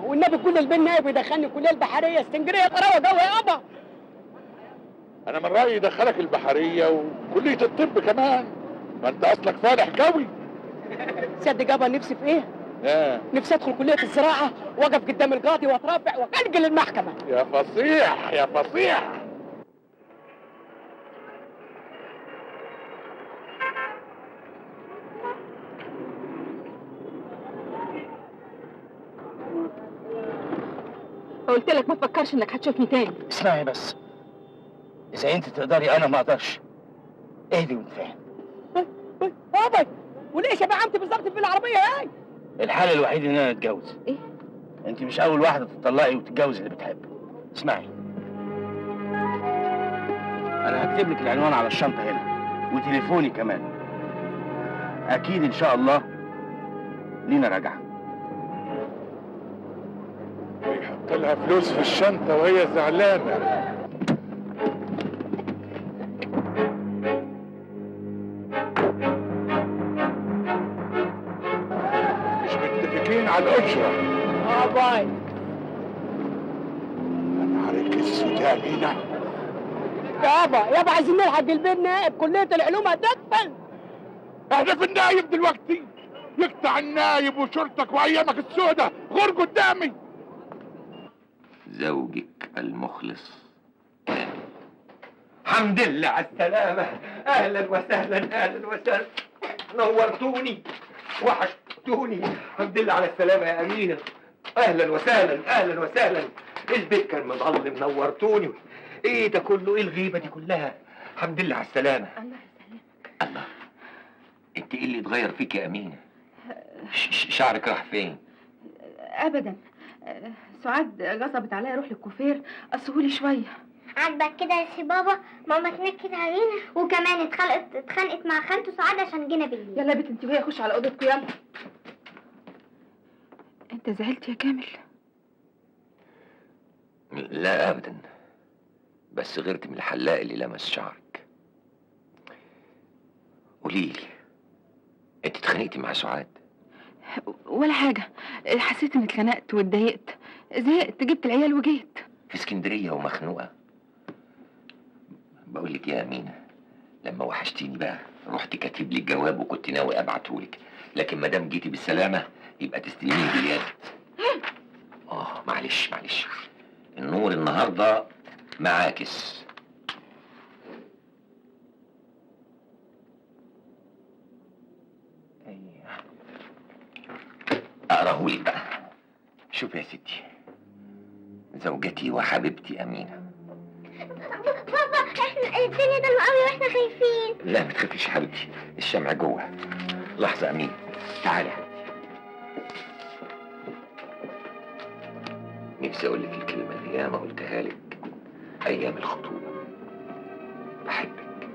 والنبي كل البين نايب يدخلني الكليه البحريه اسكندريه طراوه جو يابا. انا من رايي يدخلك البحريه وكليه الطب كمان، ما انت اصلك فالح قوي. صدق يابا نفسي في ايه؟ نفسي ادخل كليه الزراعه واقف قدام القاضي واترافع واقلقل المحكمه. يا فصيح يا فصيح. قلت لك ما تفكرش انك هتشوفني تاني. اسمعي بس، اذا انت تقدري انا ما اقدرش. اهدي ونتفاهم. بابا وليه شبعمتي بالظبط في العربيه هاي؟ الحل الوحيد ان انا اتجوز. ايه؟ انت مش اول واحده تطلقي وتتجوز اللي بتحبه. اسمعي، انا هكتب لك العنوان على الشنطه هنا وتليفوني كمان. اكيد ان شاء الله لينا رجعه. ويحط لها فلوس في الشنطه وهي زعلانه. مش متفقين على الاجره. باي. انا عليك السود يا امينه. يابا عايزين نلحق البين نائب كليه العلوم هتقفل. احنا في النايب دلوقتي، يقطع النايب وشرطك وايامك السودة غور قدامي. زوجك المخلص كامل. الحمد لله على السلامة. أهلا وسهلا أهلا وسهلا، نورتوني وحشتوني. الحمد لله على السلامة يا أمينة. أهلا وسهلا أهلا وسهلا. البيت كان مظلم، نورتوني. إيه ده كله؟ إيه الغيبة دي كلها؟ الحمد لله على السلامة. الله يسلمك. الله، أنت إيه اللي اتغير فيك يا أمينة؟ شعرك راح فين؟ ابدا، سعاد غصبت عليا اروح للكوفير اصهولي شويه. عاجبك كده يا سي بابا؟ ماما تنكد علينا وكمان اتخانقت مع خالته سعاد عشان جينا بالليل. يلا يا بنت انت وهي خش على اوضتكم يلا. انت زعلت يا كامل؟ لا أبدا، بس غيرت من الحلاق اللي لمس شعرك. قوليلي، أنت اتخانقتي مع سعاد؟ ولا حاجه، حسيت اني اتخنقت واتضايقت، زهقت، جبت العيال وجيت. في اسكندرية ومخنوقة؟ بقول لك يا أمينة، لما وحشتيني بقى رحت كاتب لي الجواب وكنت ناوي ابعتهولك، لكن ما دام جيتي بالسلامه يبقى تستلميه باليد. معلش النور النهارده معاكس. اقراهولك بقى. شوف يا ستي، زوجتي وحبيبتي أمينة. بابا احنا الدنيا ضلمة قوي واحنا خايفين. لا ما تخافيش يا حبيبتي، الشمع جوه. لحظة أمينة، تعالي يا حبيبتي. نفسي أقول لك الكلمة اللي ياما قلتها لك أيام الخطوبة. بحبك.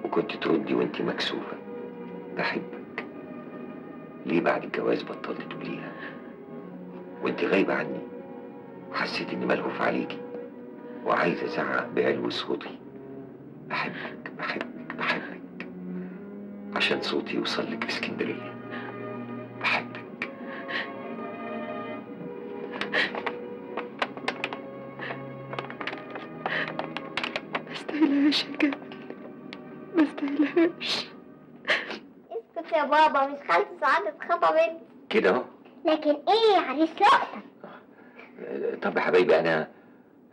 وكنت تردي وأنت مكسوفة. بحبك. ليه بعد الجواز بطلت تقوليها؟ وأنت غايبة عني حسيت إني ملهوف عليكي وعايز أزعق بعلو صوتي. بحبك بحبك بحبك عشان صوتي يوصل لك اسكندرية. بحبك. ما استاهلهاش يا جمال، ما استاهلهاش. اسكت يا بابا، مش خالتي سعاد اتخطبت كده اهو. لكن ايه عريس لقطة. طب يا حبايبي، أنا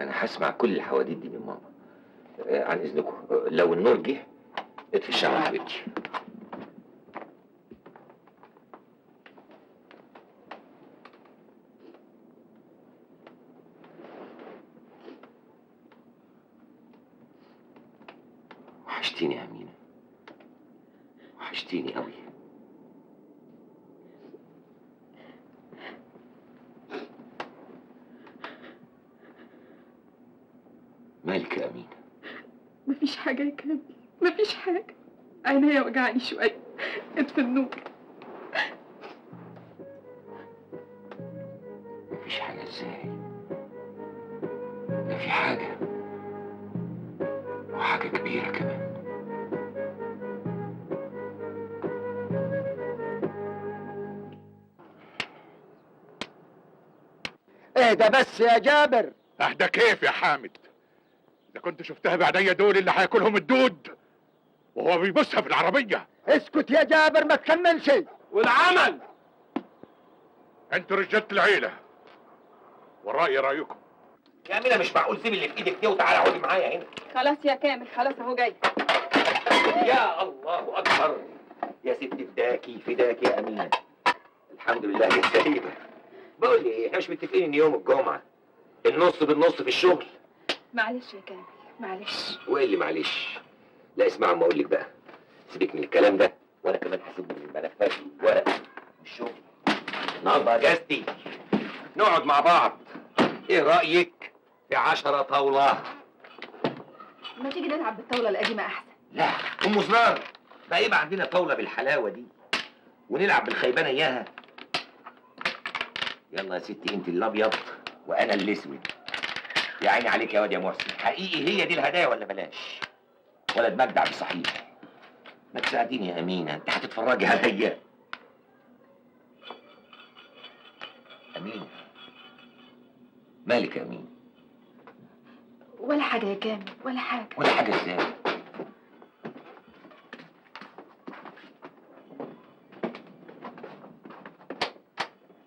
هسمع كل الحواديت دي من ماما. عن إذنكم، لو النور جه اطفي الشمعة يا حبيبتي. وحشتيني يا أمينة، وحشتيني قوي. مالك يا أمينة؟ مفيش حاجة يا كامل، مفيش حاجة. عينيا وجعني شوية، اطفي النور. مفيش حاجة ازاي؟ ده في حاجة، وحاجة كبيرة كمان. اهدى بس يا جابر. اهدى كيف يا حامد؟ اذا كنت شفتها بعينيا دول اللي هياكلهم الدود وهو بيبصها في العربية. اسكت يا جابر، ما تكملش. والعمل. انتوا رجالة العيلة والرأي رأيكم. يا أمينة مش معقول، سيب اللي في ايدك دي وتعالى اقعدي معايا هنا. خلاص يا كامل، خلاص اهو جاي. يا الله أكبر. يا ست فداكي يا أمينة. الحمد لله يا سليمة. بقول لي احنا مش متفقين ان يوم الجمعة النص بالنص في الشغل؟ معلش يا كامل، معلش. وايه اللي معلش؟ لا اسمع ما اقول لك بقى، سيبك من الكلام ده، وانا كمان هسيب من الملفات ورق الشغل. النهارده اجازتي، نقعد مع بعض. ايه رأيك في 10 طاولة؟ ما تيجي نلعب بالطاولة القديمة أحسن. لا أم زرار، بقى يبقى عندنا طاولة بالحلاوة دي ونلعب بالخيبانة إياها. يلا يا ستي، انت الابيض وانا الاسود. يا عيني عليك يا واد يا محسن، حقيقي هي دي الهدايا ولا بلاش؟ ولد مجدع بصحيح. ما تساعديني يا امينه، انت هتتفرجي عليا. امينه مالك يا امينه؟ ولا حاجة يا كامل، ولا حاجة. ولا حاجه ازاي؟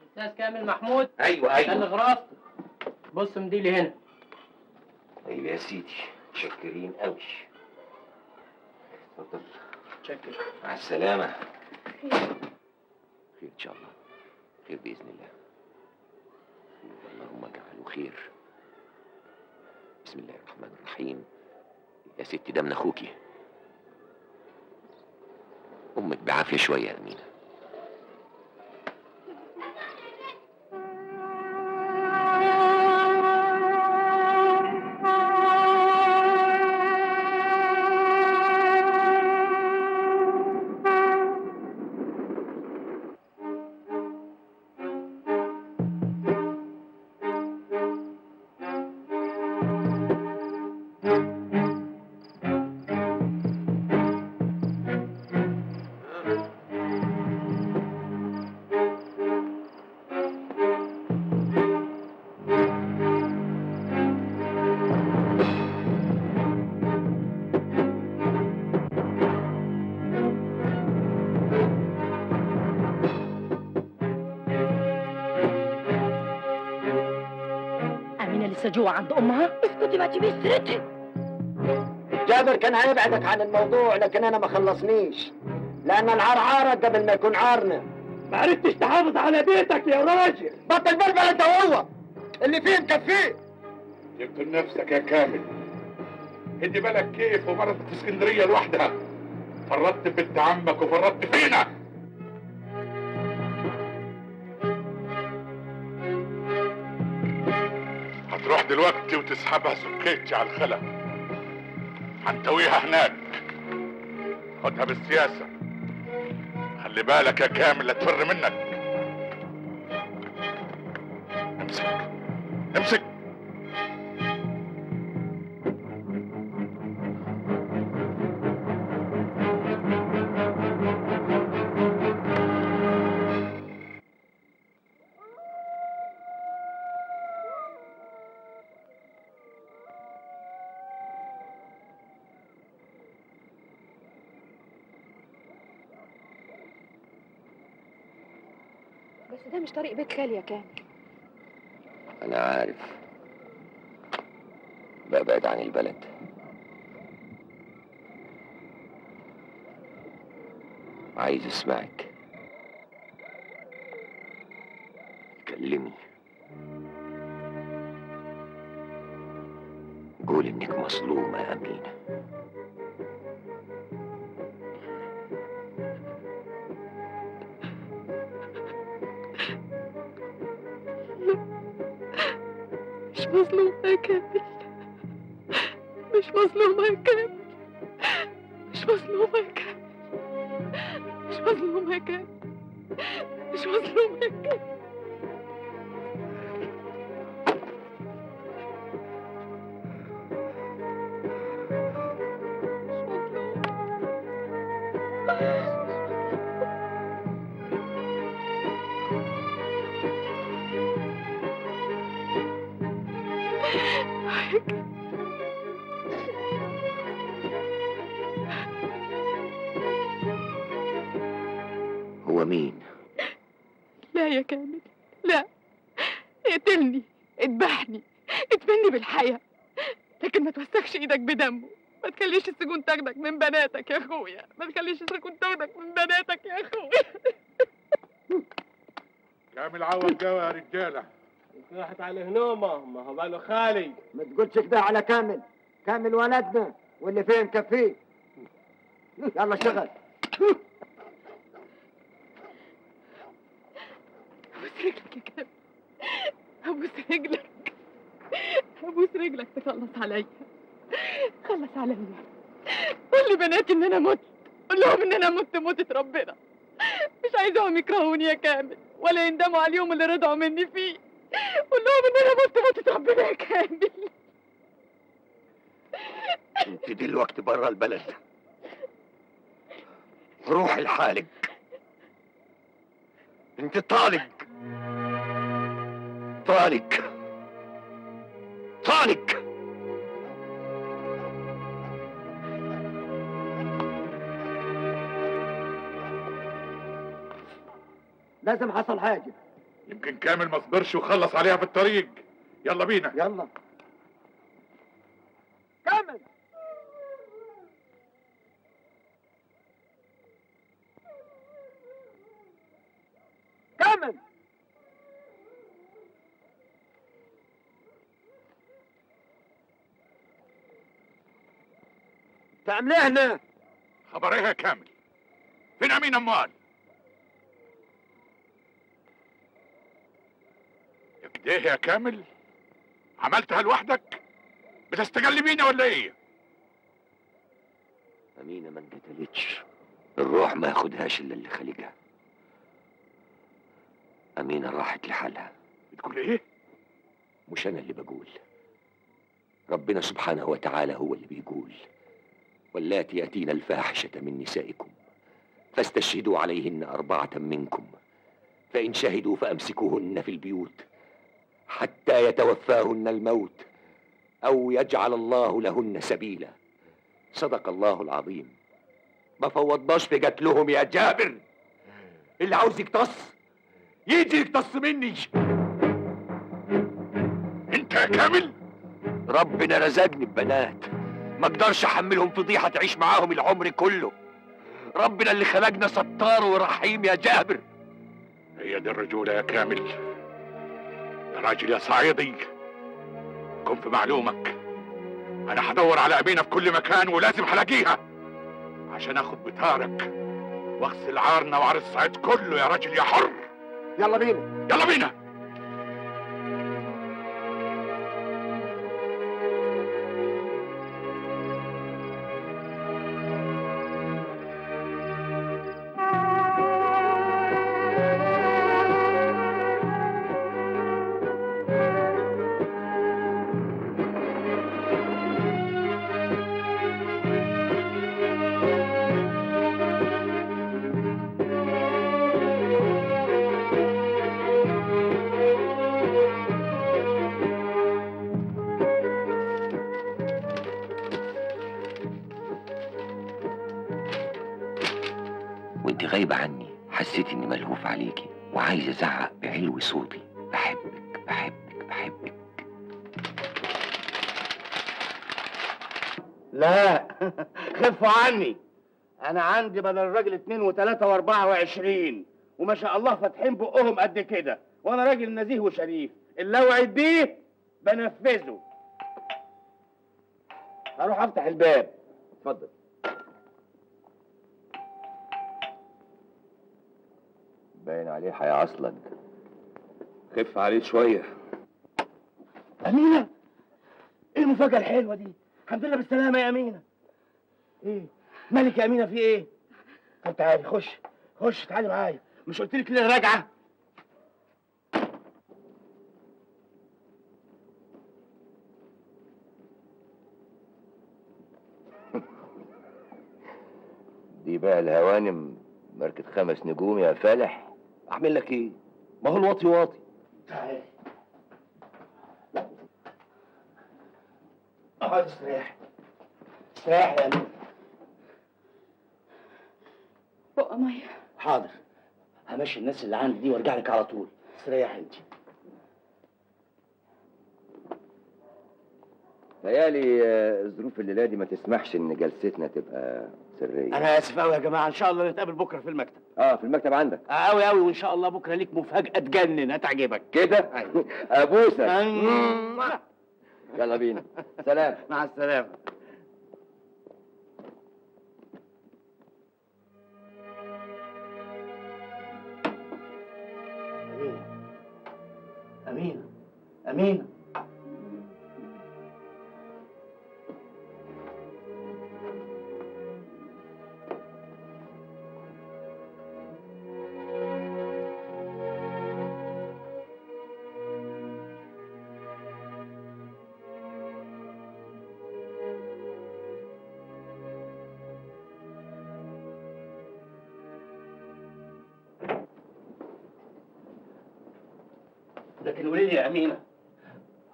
استاذ كامل محمود. ايوه الغراف. بص مديلي هنا. ايوه يا سيدي، متشكرين قوي. اتفضل. متشكر. مع السلامه. خير ان شاء الله، خير باذن الله. اللهم اجعله خير. بسم الله الرحمن الرحيم. يا ستي ده من اخوكي. امك بعافيه شويه يا امينه. لسه جوه عند امها؟ اسكتي ما تجيبيش سيرتها. جابر كان هيبعدك عن الموضوع، لكن انا ما خلصنيش، لان العار عارك قبل ما يكون عارنا. ما عرفتش تحافظ على بيتك يا راجل. بطل بلبل انت وهو، اللي فيه مكفيه. جبت لنفسك يا كامل. هدي بالك كيف ومرت في اسكندريه لوحدها، فرطت بنت عمك وفرطت فينا. هتروح دلوقتي وتسحبها سكيتش على الخلا، هنتويها هناك. خدها بالسياسه، خلي بالك يا كامل لا تفر منك. امسك امسك. بس ده مش طريق بيت خالي يا كامل. أنا عارف، ببعد عن البلد. عايز أسمعك، كلمني، قول إنك مظلومة يا أمينة. مش مظلومة يا كامل، مش مظلومة يا كامل، مش مظلومة يا كامل، مش مظلومة يا كامل، مش مظلومة يا كامل. هو مين؟ لا يا كامل، لا، اقتلني، اذبحني، اتمني بالحياة، لكن ما توسخش ايدك بدمه. ما تخليش السجون تاخدك من بناتك يا اخويا، ما تخليش السجون تاخدك من بناتك يا اخويا. كامل عوض جوا يا رجاله. راحت على هنومه، ما هو باله خالي. ما تقولش كده على كامل، كامل ولدنا واللي فيه مكفيه. يلا اشتغل. ابوس رجلك يا كامل، ابوس رجلك، ابوس رجلك تخلص عليا، خلص عليا. قول لبناتي ان انا مت، قول لهم ان انا مت موتة ربنا. مش عايزاهم يكرهوني يا كامل ولا يندموا على اليوم اللي رضعوا مني فيه. قول لهم ان انا مت موتة ربنا يا كامل. انت دلوقتي برا البلد، روحي لحالك. انت طالق طالق طالق. لازم حصل حاجه. يمكن كامل ما صبرش وخلص عليها في الطريق. يلا بينا. يلا كامل. كامل تعمل ايه هنا؟ خبر ايه يا كامل؟ فين امين اموال؟ كده يا كامل؟ عملتها لوحدك؟ بتستجلي بينا ولا ايه؟ أمينة ما انقتلتش، الروح ما ياخدهاش إلا اللي خلقها. أمينة راحت لحالها. بتقول ايه؟ مش أنا اللي بقول، ربنا سبحانه وتعالى هو اللي بيقول: واللاتي يأتين الفاحشة من نسائكم فاستشهدوا عليهن 4 منكم، فإن شهدوا فأمسكوهن في البيوت حتى يتوفاهن الموت أو يجعل الله لهن سبيلا. صدق الله العظيم. ما فوضناش في قتلهم يا جابر. اللي عاوز يقتص يجي يقتص مني. انت انت يا كامل؟ ربنا رزقني ببنات ما اقدرش احملهم فضيحه تعيش معاهم العمر كله. ربنا اللي خلقنا ستار ورحيم يا جابر. هي دي الرجولة يا كامل. يا راجل يا صعيدي، كن في معلومك، انا هدور على امينة في كل مكان ولازم هلاقيها عشان اخد بتارك واغسل عارنا وعار الصعيد كله يا راجل يا حر. يلا بينا يلا بينا. وانت غايبة عني حسيت اني ملهوف عليكي وعايز ازعق بعلو صوتي بحبك بحبك بحبك. لا خفوا عني، انا عندي بدل الراجل 2 و3 و24 وما شاء الله فاتحين بقهم قد كده، وانا راجل نزيه وشريف، اللي اوعد بيه بنفذه. هروح افتح الباب. اتفضل. باين عليه هيعصلك. خف عليه شويه. امينه، ايه المفاجاه الحلوه دي؟ الحمد لله بالسلامه يا امينه. ايه مالك يا امينه، في ايه؟ طب تعالي خش تعالي معايا، مش قلت لك ليه راجعه؟ دي بقى الهوانم ماركة 5 نجوم يا فالح. اعمل لك ايه؟ ما هو الواطي واطي. تعالي اقعد استريح يا امينه. بقى ميه. حاضر، همشي الناس اللي عندي دي وارجع لك على طول. استريح انت. تهيألي الظروف الليلة دي ما تسمحش ان جلستنا تبقى سرية. انا اسف قوي يا جماعه، ان شاء الله نتقابل بكره في المكتب. في المكتب عندك. قوي قوي، وان شاء الله بكره ليك مفاجاه تجنن هتعجبك كده. أيوة. ابوسك. يلا بينا. سلام. مع السلامه. أمينة لكن قولي لي يا أمينة،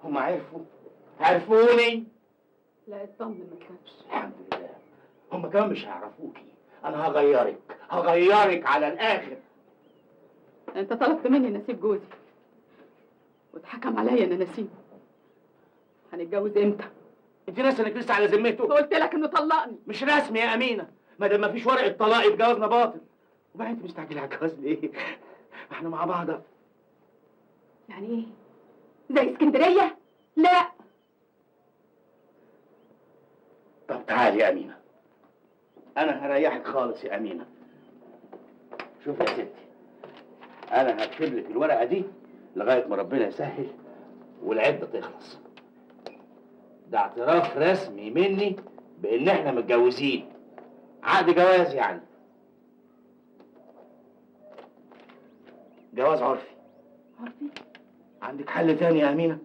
هم عرفوني؟ لا اطمن ما تخافش. الحمد لله. هم كمان مش هيعرفوكي، انا هغيرك على الاخر. انت طلبت مني ان اسيب جوزي واتحكم عليا ان انا اسيبه. هنتجوز امتى؟ انت ناسه انك لسه على ذمته؟ قلت لك انه طلقني. مش رسمي يا امينه، ما دام مفيش ورقه طلاق يبقى جوازنا باطل. وبعدين انت مستعجله على الجواز ليه؟ احنا مع بعض. يعني ايه؟ زي اسكندريه؟ لا. طب تعالي يا امينه، انا هريحك خالص يا امينه. شوف يا ستي، انا هكتب لك الورقه دي لغايه ما ربنا يسهل والعده تخلص. ده اعتراف رسمي مني بان احنا متجوزين، عقد جواز يعني، جواز عرفي. عندك حل تاني يا امينه؟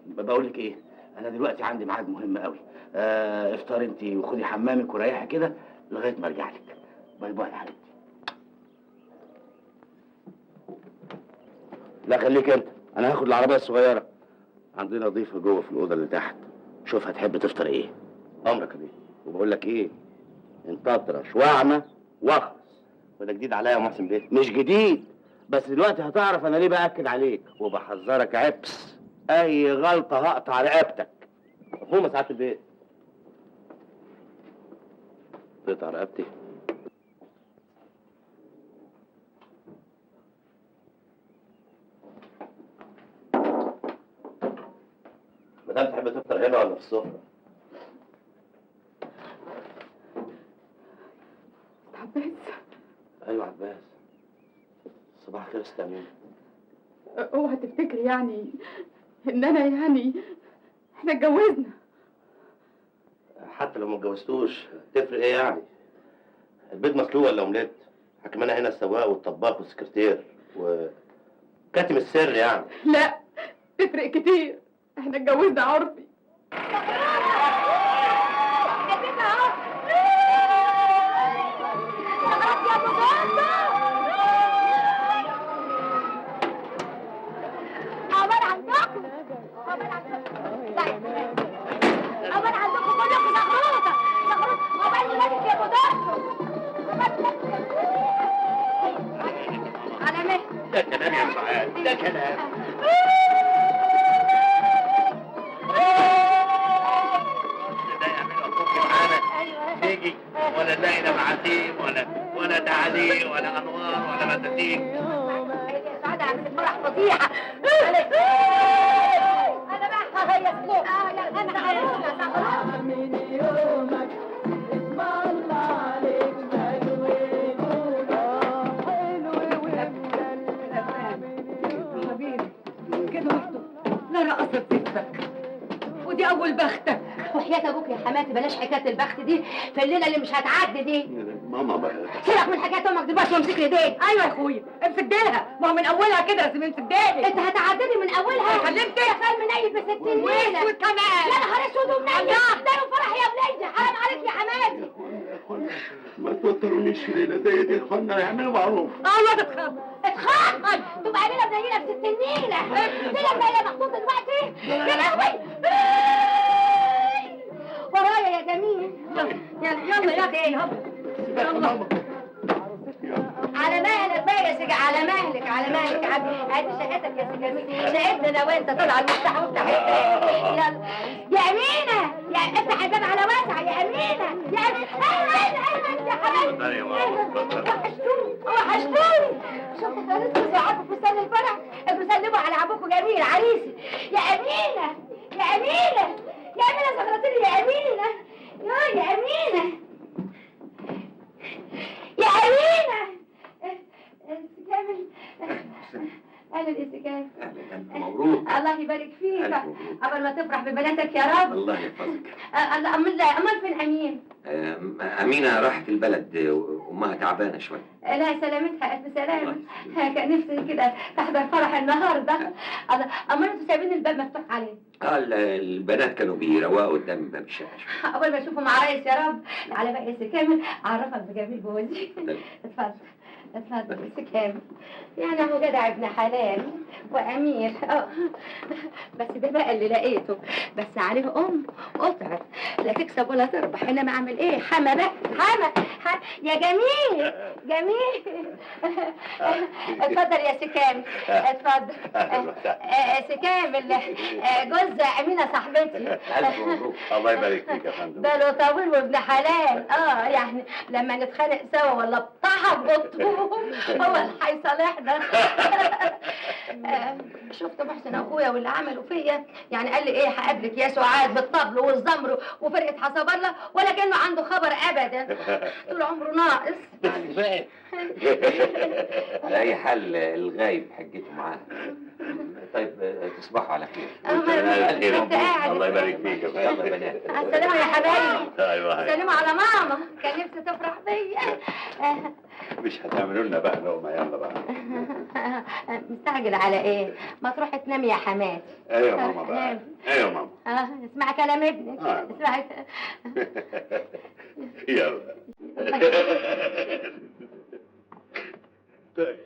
بقول لك ايه، انا دلوقتي عندي ميعاد مهم قوي. افطري انت وخدي حمامك وريحي كده لغايه ما ارجع لك. باي باي يا حبيبتي. لا خليك انت، انا هاخد العربيه الصغيره، عندنا ضيفه جوه في الاوضه اللي تحت، شوف هتحب تفطر ايه. امرك يا بيه. وبقول لك ايه، انت اطرش واعمى واخرس. وده جديد عليا يا محسن بيه؟ مش جديد، بس دلوقتي هتعرف انا ليه باكد عليك وبحذرك عبس. اي غلطه هقطع رقبتك. مفهوم يا سعاده البيت؟ تقطع رقبتي؟ مدام تحب تفطر هنا ولا في السفره؟ عباس. ايوه عباس. صباح الخير يا ست امين. اوعى تفتكر يعني ان انا يعني احنا اتجوزنا. حتى لو ما اتجوزتوش تفرق ايه يعني؟ البيض مسلوق ولا اومليت؟ حكم انا هنا السواق والطباخ والسكرتير وكاتم السر يعني. لا تفرق كتير، احنا اتجوزنا عرفي. ده كلام يا سعاد، ده كلام. ده يعملوا اخوك معانا تيجي ولا نلاقي لا معازيم ولا تعاليق ولا انوار ولا مساتيك. يا سعادة عم الفرح فضيحة. انا بقى هغير فوق. انا هغير من يومك اسم الله عليك لا رقصت بيتك ودي اول بختك. وحياة ابوك يا حماتي بلاش حكايه البخت دي في الليله اللي مش هتعدي دي. ماما بقى سيبك من حكايه امك دلوقتي وامسك لي ايديك. ايوه يا اخويا امسك ديلها، ما هو من اولها كده لازم امسك ديلي. انت هتعددي من اولها. كلمت يا خال منيل ب60 نيله وكمان. يا نهار اسود ومنيل ده يوم فرح يا بنيتي، حرام عليك يا حماتي. ما توترونيش ليله زي دي يا اخوانا، يعملوا معروف. الله تتخض تبقى ليله منيله ب60 نيله. ليله منيله محطوطه دلوقتي يا لهوي. ورايا يا جميل. يلا يا اختي يلا على مهلك بقى يا سيدي، على مهلك على مهلك. هاتي شهادتك يا سيدي جميل، شهدنا انا وانت طلع المفتاح وافتح يلا يا امينه. يا افتح الباب على واسع يا امينه. يا امينه ايوه انت يا حبيبتي. وحشتوني. شفت خالتكم زعقوا في فستان الفرح؟ ابقوا سلموا على ابوكوا جميل عريسي. يا امينه يا امينه يا امينه زغرتيني يا امينه. يا امينه يا امينه. كامل اهلا يا كامل. اهلا مبروك. الله يبارك فيك. قبل ما تفرح ببناتك يا رب. الله يحفظك. امال فين امين؟ امينه راحت البلد، امها تعبانه شويه. لا سلامتها الف سلامه. كان نفسي كده تحضر فرح النهارده. امال انتوا سايبين الباب مفتوح عليه؟ البنات كانوا بيروقوا قدام باب الشقه. اول ما اشوفهم عرايس يا رب. على بقى يا سي كامل اعرفك بجميل جوزي. اتفضل اتفضل يا سي كامل. يعني هو جدع ابن حلال وامير. بس ده بقى اللي لقيته، بس عليه قطعت لا تكسب ولا تربح. انما اعمل ايه؟ حما بقى حما يا جميل جميل. اتفضل يا سي كامل اتفضل. سي كامل جوز امينه صاحبتي. الف مبروك. الله يبارك فيك يا فندم. ده له طويل وابن حلال. يعني لما نتخانق سوا ولا بطحك بالطول هو اللي هيصالحنا. شفت محسن اخويا واللي عمله فيا، يعني قال لي ايه هقابلك يا سعاد بالطبل والزمر وفرقه حسب الله، ولا كانه عنده خبر ابدا. طول عمره ناقص. على اي حال الغايب حجته معاه. طيب تصبحوا على خير. الله يبارك فيك يا فندم. يلا يا بنات. السلام يا حبايبي. ايوه سلموا على ماما، كان نفسي تفرح بيا. مش هتعملوا لنا بقى لقمه؟ يلا بقى. مستعجل على ايه؟ ما تروحي تنامي يا حماتي. ايوه ماما بقى. ايوه ماما. اسمعي كلام ابنك. اسمعي. يلا. طيب.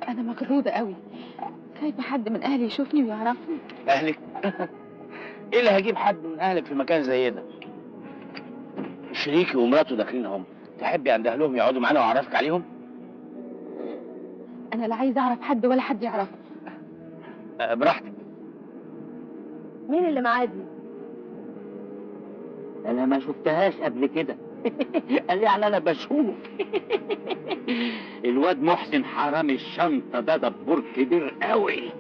انا مغروضه قوي، خايفه حد من اهلي يشوفني ويعرفني. اهلك؟ ايه اللي هجيب حد من اهلك في مكان زي ده؟ شريكي ومراته داخلين هم، تحبي عند اهلهم يقعدوا معانا واعرفك عليهم؟ انا لا عايزه اعرف حد ولا حد يعرفني. براحتك. مين اللي معاه دي؟ انا ما شفتهاش قبل كده. قال لي يعني انا بشوف. الواد محسن حرامي الشنطه ده دبور كبير قوي.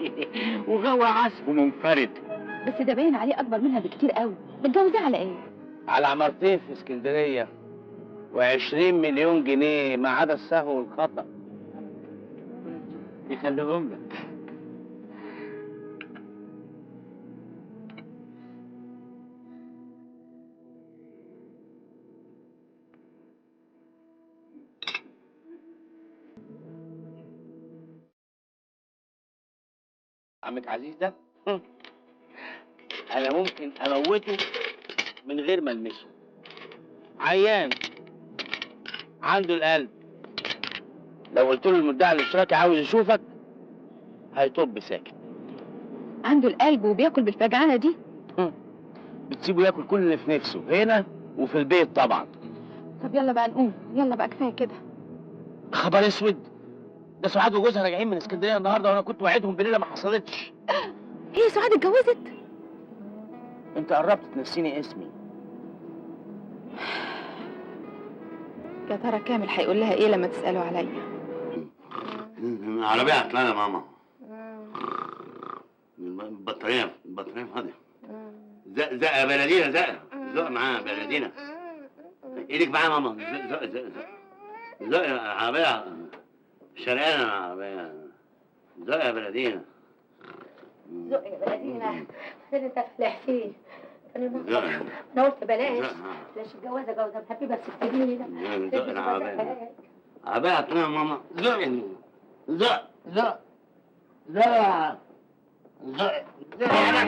وغوى عزف منفرد. بس ده باين عليه اكبر منها بكتير قوي. متجوزاه على ايه؟ على عمارتين في اسكندريه و20 مليون جنيه ما عدا السهو والخطأ. يخليهم لك. عمك عزيز ده انا ممكن اموته من غير ما المسه. عيان عنده القلب، لو قلت له المدعي الاشتراكي عاوز يشوفك هيطب ساكت. عنده القلب وبياكل بالفجعانه دي؟ بتسيبه ياكل كل اللي في نفسه هنا وفي البيت طبعا. طب يلا بقى نقوم، يلا بقى كفايه كده. خبر اسود، ده سعاد وجوزها راجعين من اسكندريه النهارده وانا كنت وعدهم بليله ما حصلتش. ايه سعاد اتجوزت؟ انت قربت تنسيني اسمي. يا ترى كامل هيقول لها ايه لما تساله عليا؟ العربيه عطلانه يا ماما. البطاريه فاضيه. زق يا بلدينا، زق معاها بلدينا. ايدك معايا يا ماما. زق يا عربيه شرقانه يا عربيه. زق يا بلدينا. زق يا بلدينا. اللي انت فلاح فيه. انا قلت بلاش الجوازه جوازه حبيبه ب 6 جنيه ده. زق العربيه. عربيه عطلانه يا ماما. زق زق مشيت.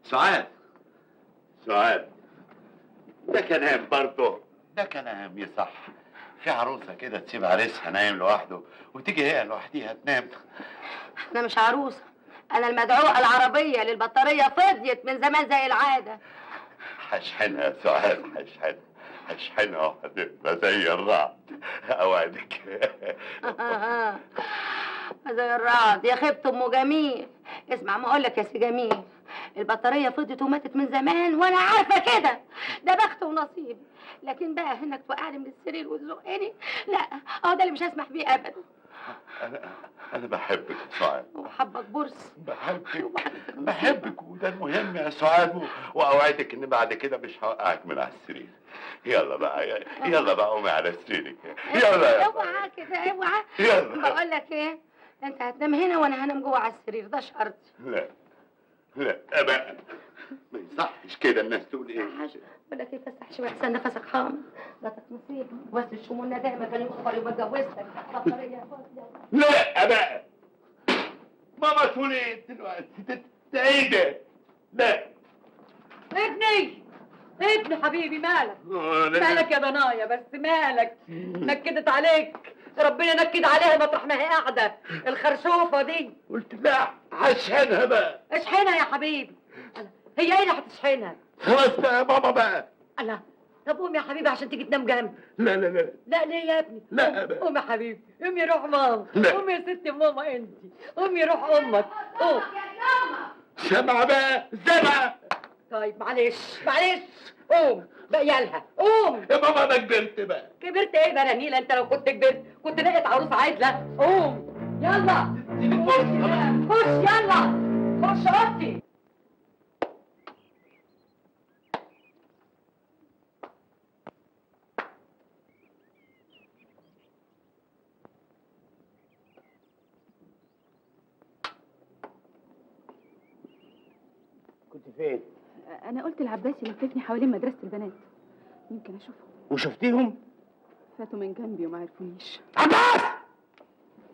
سعاد سعاد ده كلام برضه، ده كلام يصح. في عروسه كده تسيب عريسها نايم لوحده وتيجي هي لوحديها تنام. انا مش عروسه، انا المدعوقه العربيه اللي البطاريه فضيت من زمان زي العاده. هشحنها يا سعاد، هشحنها وهتبقى زي الرعد. اوعدك. زي الرعد يا خيبة ام جميل. اسمع ما اقولك يا سي جميل، البطاريه فضيت وماتت من زمان وانا عارفه كده. ده بخت ونصيب، لكن بقى انك توقعني من السرير وتزقني، لا ده اللي مش هسمح بيه ابدا. انا بحبك يا سعاد. وحبك برص. بحبك وده المهم يا سعاد، واوعدك ان بعد كده مش هوقعك من على السرير. يلا بقى قومي على سريرك. يلا اوعى كده اوعى. يلا. بقول لك ايه، انت هتنام هنا وانا هنام جوه على السرير، ده شرطي. لا بقى ما يصحش كده. الناس تقول ايه؟ بقول لك ايه، فسح شويه احسن نفسك حامض. ده كانت مصيبه، بس الشمول دايما كان يوم يبقى اتجوزتك. بطاريه فاضيه. لا بقى ماما تقول ايه دلوقتي؟ ده ايه ده؟ لا ابني حبيبي، مالك يا ضنايا؟ بس مالك؟ نكدت عليك، ربنا نكد عليها مطرح ما هي قاعده الخرشوفه دي. قلت لا هشحنها بقى. اشحنها يا حبيبي. هي ايه اللي هتشحنها؟ خلاص بقى يا ماما بقى. الله، طب قوم يا حبيبي عشان تيجي تنام جنبي. لا ليه يا ابني؟ لا بقى. قوم يا حبيبي، قوم يروح ماما. قوم يا ست ماما انت، قوم يروح امك. قوم سمع بقى. طيب معلش قوم بقى يالها. قوم يا ماما انا كبرت بقى. كبرت ايه بقى يا نيلة؟ انت لو كنت كبرت كنت لقيت عروس عادله. قوم يلا خش يلا خش اوضتي. كنت فين؟ انا قلت لعباسي لففني حوالين مدرسه البنات. يمكن اشوفهم. وشفتيهم؟ فاتوا من جنبي وما عرفونيش. عباس!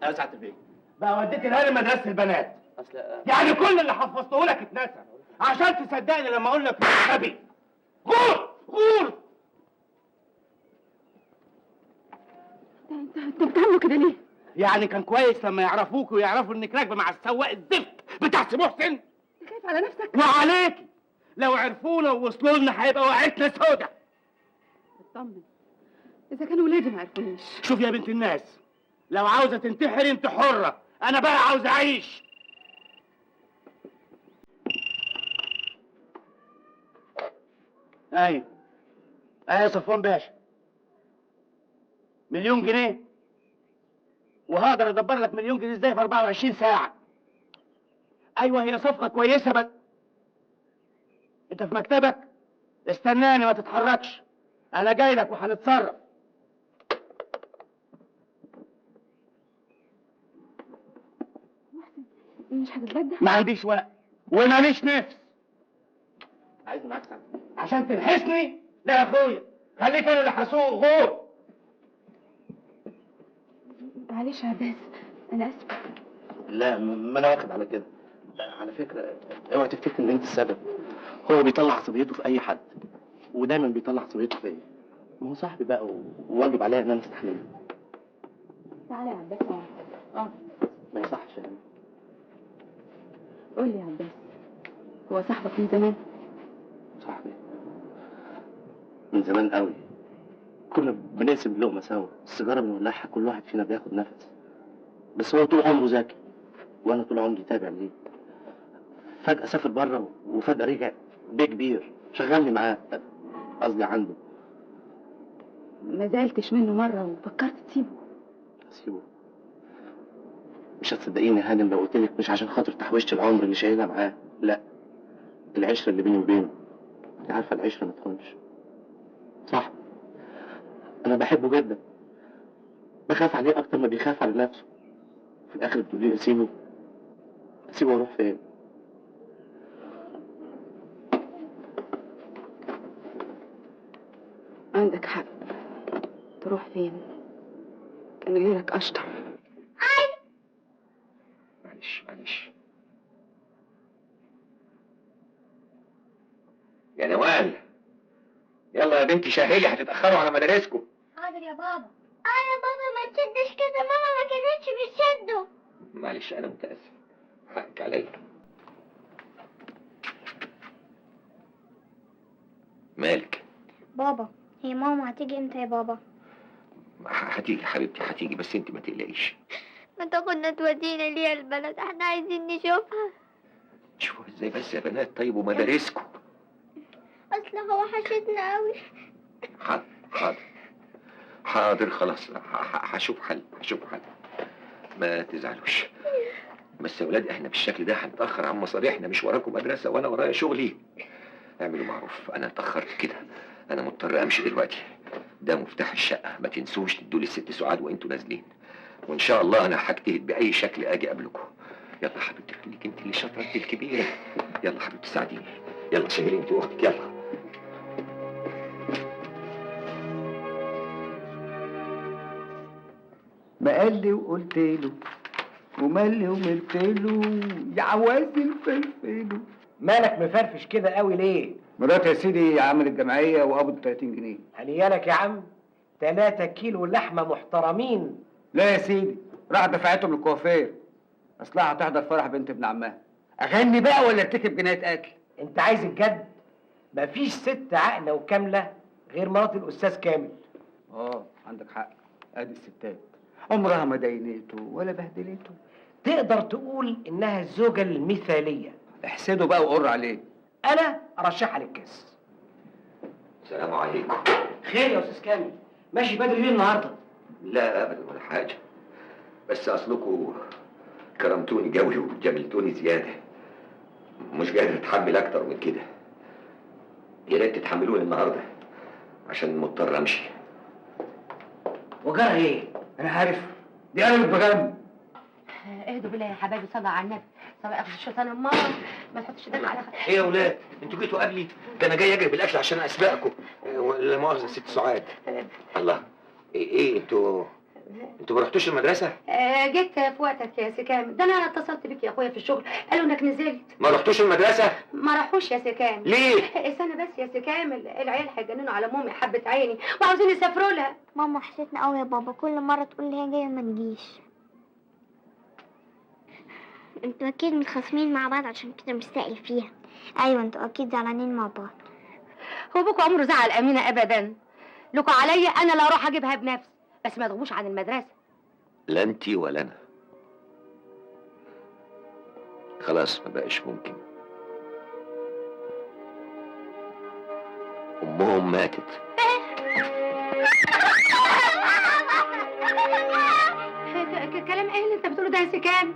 يا سعادة البيه بقى وديت الهانم مدرسة البنات. يعني كل اللي حفظته لك اتنسى عشان تصدقني لما اقول لك غبي. غور غور. انت بتعملوا كده ليه؟ يعني كان كويس لما يعرفوك ويعرفوا انك راكبه مع السواق الزفت بتاع سي محسن؟ انت خايف على نفسك؟ وعليكي لو عرفونا ووصلوا لنا هيبقى وقعتنا سودا. اطمن، اذا كانوا ولادي ما عرفونيش. شوف يا بنت الناس، لو عاوزه تنتحري انت حره، انا بقى عاوز اعيش. ايوه يا صفوان باشا، 1,000,000 جنيه، وهقدر ادبر لك 1,000,000 جنيه ازاي في 24 ساعه. ايوه هي صفقه كويسه بس انت في مكتبك، استناني ما تتحركش، انا جاي لك وهنتصرف. مش هتتغدى؟ ما عنديش وقت وماليش نفس. عايز مكسب عشان تلحسني؟ لا يا اخويا، خليك انا اللي هسوق. غور. معلش يا عباس، انا اسفه. لا ما انا واخد على كده. على فكره اوعى تفتكر ان انت السبب، هو بيطلع عصبيته في اي حد ودايما بيطلع عصبيته فيا. ما هو صاحبي بقى وواجب عليا ان انا استحمله. تعالى يا عباس اقعد. ما يصحش يعني. قول لي يا عباس، هو صاحبك من زمان؟ صاحبي من زمان قوي، كنا بنقسم اللقمه سوا، السيجاره بنولعها كل واحد فينا بياخد نفس، بس هو طول عمره ذكي وانا طول عمري تابع ليه. فجأة سافر بره وفجأة رجع بيه كبير، شغلني معاه، قصدي عنده. ما زعلتش منه مرة وفكرت تسيبه؟ اسيبه؟ مش هتصدقيني يا هانم لو قلت لك مش عشان خاطر تحويشة العمر اللي شايلها معاه، لا، العشرة اللي بيني وبينه. انت عارفة العشرة ما تهونش. صح، انا بحبه جدا، بخاف عليه اكتر ما بيخاف على نفسه. في الاخر بتقولي لي اسيبه واروح فين؟ عندك حق، تروح فين؟ كان غيرك اشطر. معلش يا نوال، يلا يا بنتي شاهدي، هتتأخروا على مدارسكم. حاضر يا بابا. يا بابا ما تشدش كده، ماما ما كانتش بتشده. معلش أنا متأسف، حقك عليا. مالك؟ بابا هي ماما هتيجي امتى يا بابا؟ هتيجي حبيبتي، هتيجي، بس انت ما تقلقيش. ما تاخدنا تودينا ليها البلد، احنا عايزين نشوفها. شوفوا ازاي بس يا بنات، طيب ومدارسكم؟ اصلها وحشتنا قوي. حاضر خلاص، هشوف حل. ما تزعلوش. بس يا ولاد احنا بالشكل ده هنتأخر عن مصالحنا، مش وراكم مدرسة وانا ورايا شغلي. اعملوا معروف، انا اتأخرت كده، انا مضطر امشي دلوقتي. ده مفتاح الشقة، ما تنسوش تدوا لي الست سعاد وانتوا نازلين، وان شاء الله انا هجتهد باي شكل اجي قبلكم. يلا حبيبتي، خليك انت اللي شاطرة، انت الكبيرة. يلا حبيبتي ساعديني، يلا سهلي انت واختك، يلا. ما قال لي وقلت له وملي وملت له يا عواز الفلفل. مالك مفرفش كده قوي ليه؟ مراتي يا سيدي عملت جمعيه وقبضت 30 جنيه. هنيالك يا عم، 3 كيلو لحمه محترمين. لا يا سيدي، راح دفعتهم للكوافير، اصلها هتحضر فرح بنت ابن عمها. اغني بقى ولا ارتكب جنايه قتل؟ انت عايز الجد؟ مفيش ست عاقله وكامله غير مرات الاستاذ كامل. عندك حق، ادي الستات عمرها ما دينته ولا بهدلته. تقدر تقول انها الزوجه المثاليه. احسده بقى وقر عليه. انا ارشحها للكاس. السلام عليكم. خير يا استاذ كامل، ماشي بدري ليه النهارده؟ لا ابدا ولا حاجه، بس اصلكم كرمتوني قوي وجملتوني زياده، مش قادر اتحمل اكتر من كده. يا ريت تتحملوني النهارده عشان مضطر امشي. وجرى ايه؟ انا عارف، دي قلبت بغم. اهدوا بالله يا حبايبي، صلوا على النبي، صلوا اخذ الشيطان امال، ما تحطش ايدك على ايه يا ولاد؟ انتوا جيتوا قبلي؟ ده انا جاي اجري بالاكل عشان اسبقكم. لا مؤاخذه ست سعاد. الله، ايه انتوا ما رحتوش المدرسه؟ جيت في وقتك يا سي كامل، ده انا اتصلت بيك يا اخويا في الشغل، قالوا انك نزلت. ما رحتوش المدرسه؟ ما راحوش يا سي كامل. ليه؟ استنى بس يا سي كامل، العيال هيجننوا على مامي حبة عيني وعاوزين يسافروا لها. ماما وحشتنا قوي يا بابا، كل مرة تقول لي هي جاية ما نجيش. انتوا اكيد متخاصمين مع بعض عشان كده مش سائل فيها. ايوه انتوا اكيد زعلانين مع بعض. هو ابوكوا عمره زعل امينه ابدا، لكوا عليا انا اللي اروح اجيبها بنفسي، بس ما تغيبوش عن المدرسه. لا انتي ولا انا. خلاص ما بقاش ممكن. امهم ماتت. كلام ايه اللي انت بتقوله ده يا سي كامل؟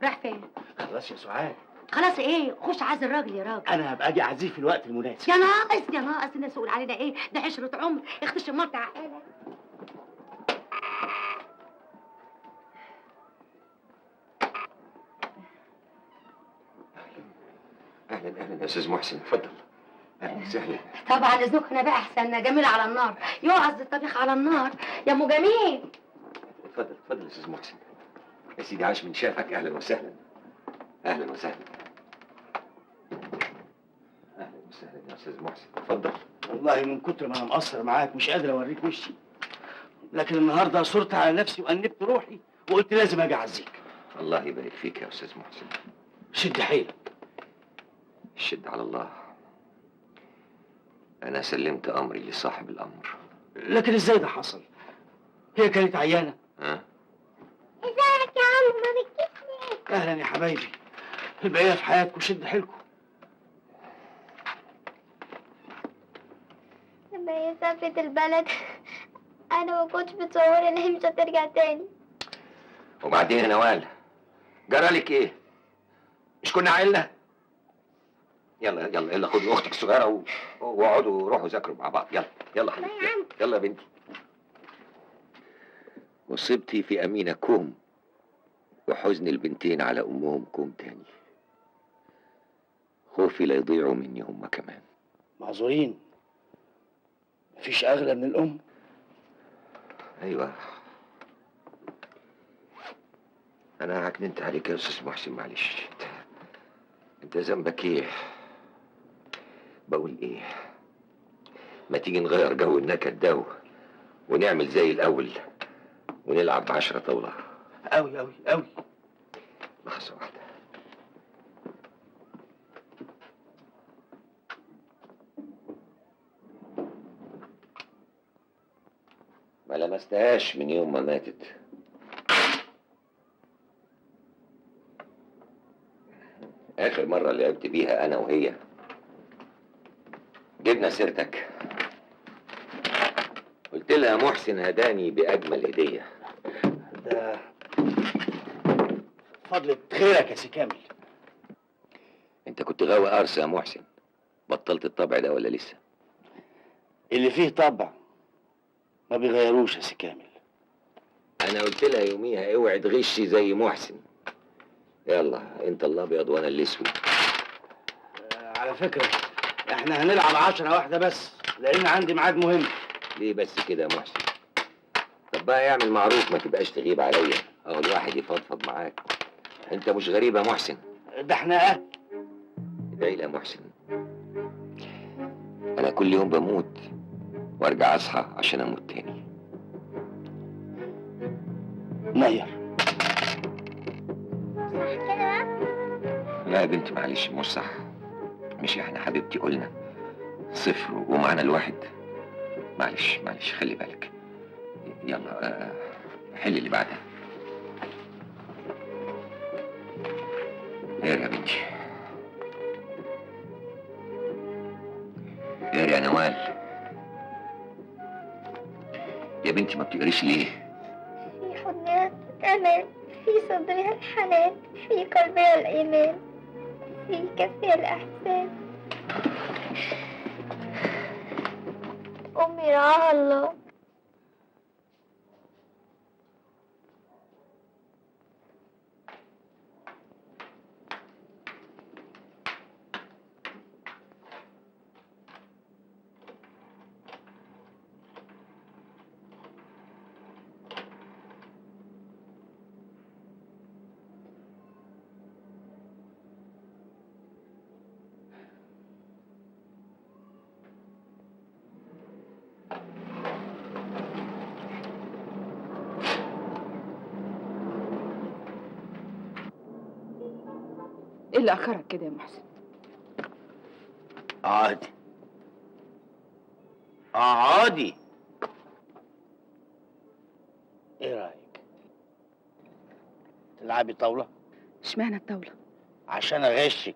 راح فين؟ خلاص يا سعاد، خلاص ايه؟ خش عاز الراجل يا راجل. انا هبقى اجي اعزيه في الوقت المناسب. يا ناقص يا ناقص، الناس تقول علينا ايه؟ ده عشرة عمر، اختش مرت عقالك. اهلا يا استاذ محسن، اتفضل. اهلا وسهلا. طبعا اذنك انا بقى احسن، جميل على النار، يقعد الطبيخ على النار يا ام جميل. اتفضل يا استاذ محسن. يا سيدي عاش من شافك، اهلا وسهلا. اهلا وسهلا. اهلا وسهلا يا استاذ محسن، اتفضل. والله من كتر ما انا مقصر معاك مش قادر اوريك وشي، لكن النهارده صرت على نفسي وانبت روحي وقلت لازم اجي اعزيك. الله يبارك فيك يا استاذ محسن. شد حيلك. الشد على الله. انا سلمت امري لصاحب الامر. لكن ازاي ده حصل؟ هي كانت عيانه. ها؟ ازيك يا عم، ما بتجيش ليه؟ اهلا يا حبايبي، البقيه في حياتكم، شد حيلكم. لما هي سافرت البلد انا ما كنتش متصوره ان هي مش هترجع تاني. وبعدين يا نوال، جرالك ايه؟ مش كنا عيلنا؟ يلا خدي اختك الصغيره واقعدوا روحوا ذاكروا مع بعض. يلا حبيبتي، يلا يا بنتي. مصيبتي في امينه كوم، وحزن البنتين على امهم كوم تاني. خوفي لا يضيعوا مني هم كمان. معذورين، مفيش اغلى من الام. ايوه، انا عكننت عليك يا استاذ محسن، معلش. انت ذنبك ايه؟ بقول ايه، ما تيجي نغير جو النكد ده ونعمل زي الاول ونلعب 10 طاوله. قوي قوي قوي. لحظه واحده. ما لمستهاش من يوم ما ماتت. اخر مره لعبت بيها انا وهي جبنا سيرتك، قلت لها محسن هداني باجمل هديه. ده فضل خيرك يا سي كامل. انت كنت غاوي قرص يا محسن، بطلت الطبع ده ولا لسه؟ اللي فيه طبع ما بيغيروش يا سي كامل. انا قلت لها يوميها اوعي تغشي زي محسن. يلا انت الابيض وانا الاسود. على فكره احنا هنلعب 10 واحده بس، لان عندي ميعاد مهم. ليه بس كده يا محسن؟ طب بقى اعمل معروف، ما تبقاش تغيب عليا، اهو الواحد يفضفض معاك. انت مش غريب يا محسن، ده احنا اهل. ادعي لي يا محسن. انا كل يوم بموت وارجع اصحى عشان اموت تاني. نير. صح كده بقى؟ لا يا بنتي معلش، مش صح. مش احنا حبيبتي قلنا 0 ومعنا الواحد؟ معلش خلي بالك. يلا حل اللي بعدها. اقري يا بنتي، اقري يا نوال. يا بنتي ما بتقريش ليه؟ في حضنها الأمان، في صدرها الحنان، في قلبها الإيمان. يكفي الإحساس. أمي رعاها الله. ايه اللي اخرك كده يا محسن؟ اقعدي اقعدي. ايه رايك تلعبي طاوله؟ اشمعنى الطاوله؟ عشان اغشك.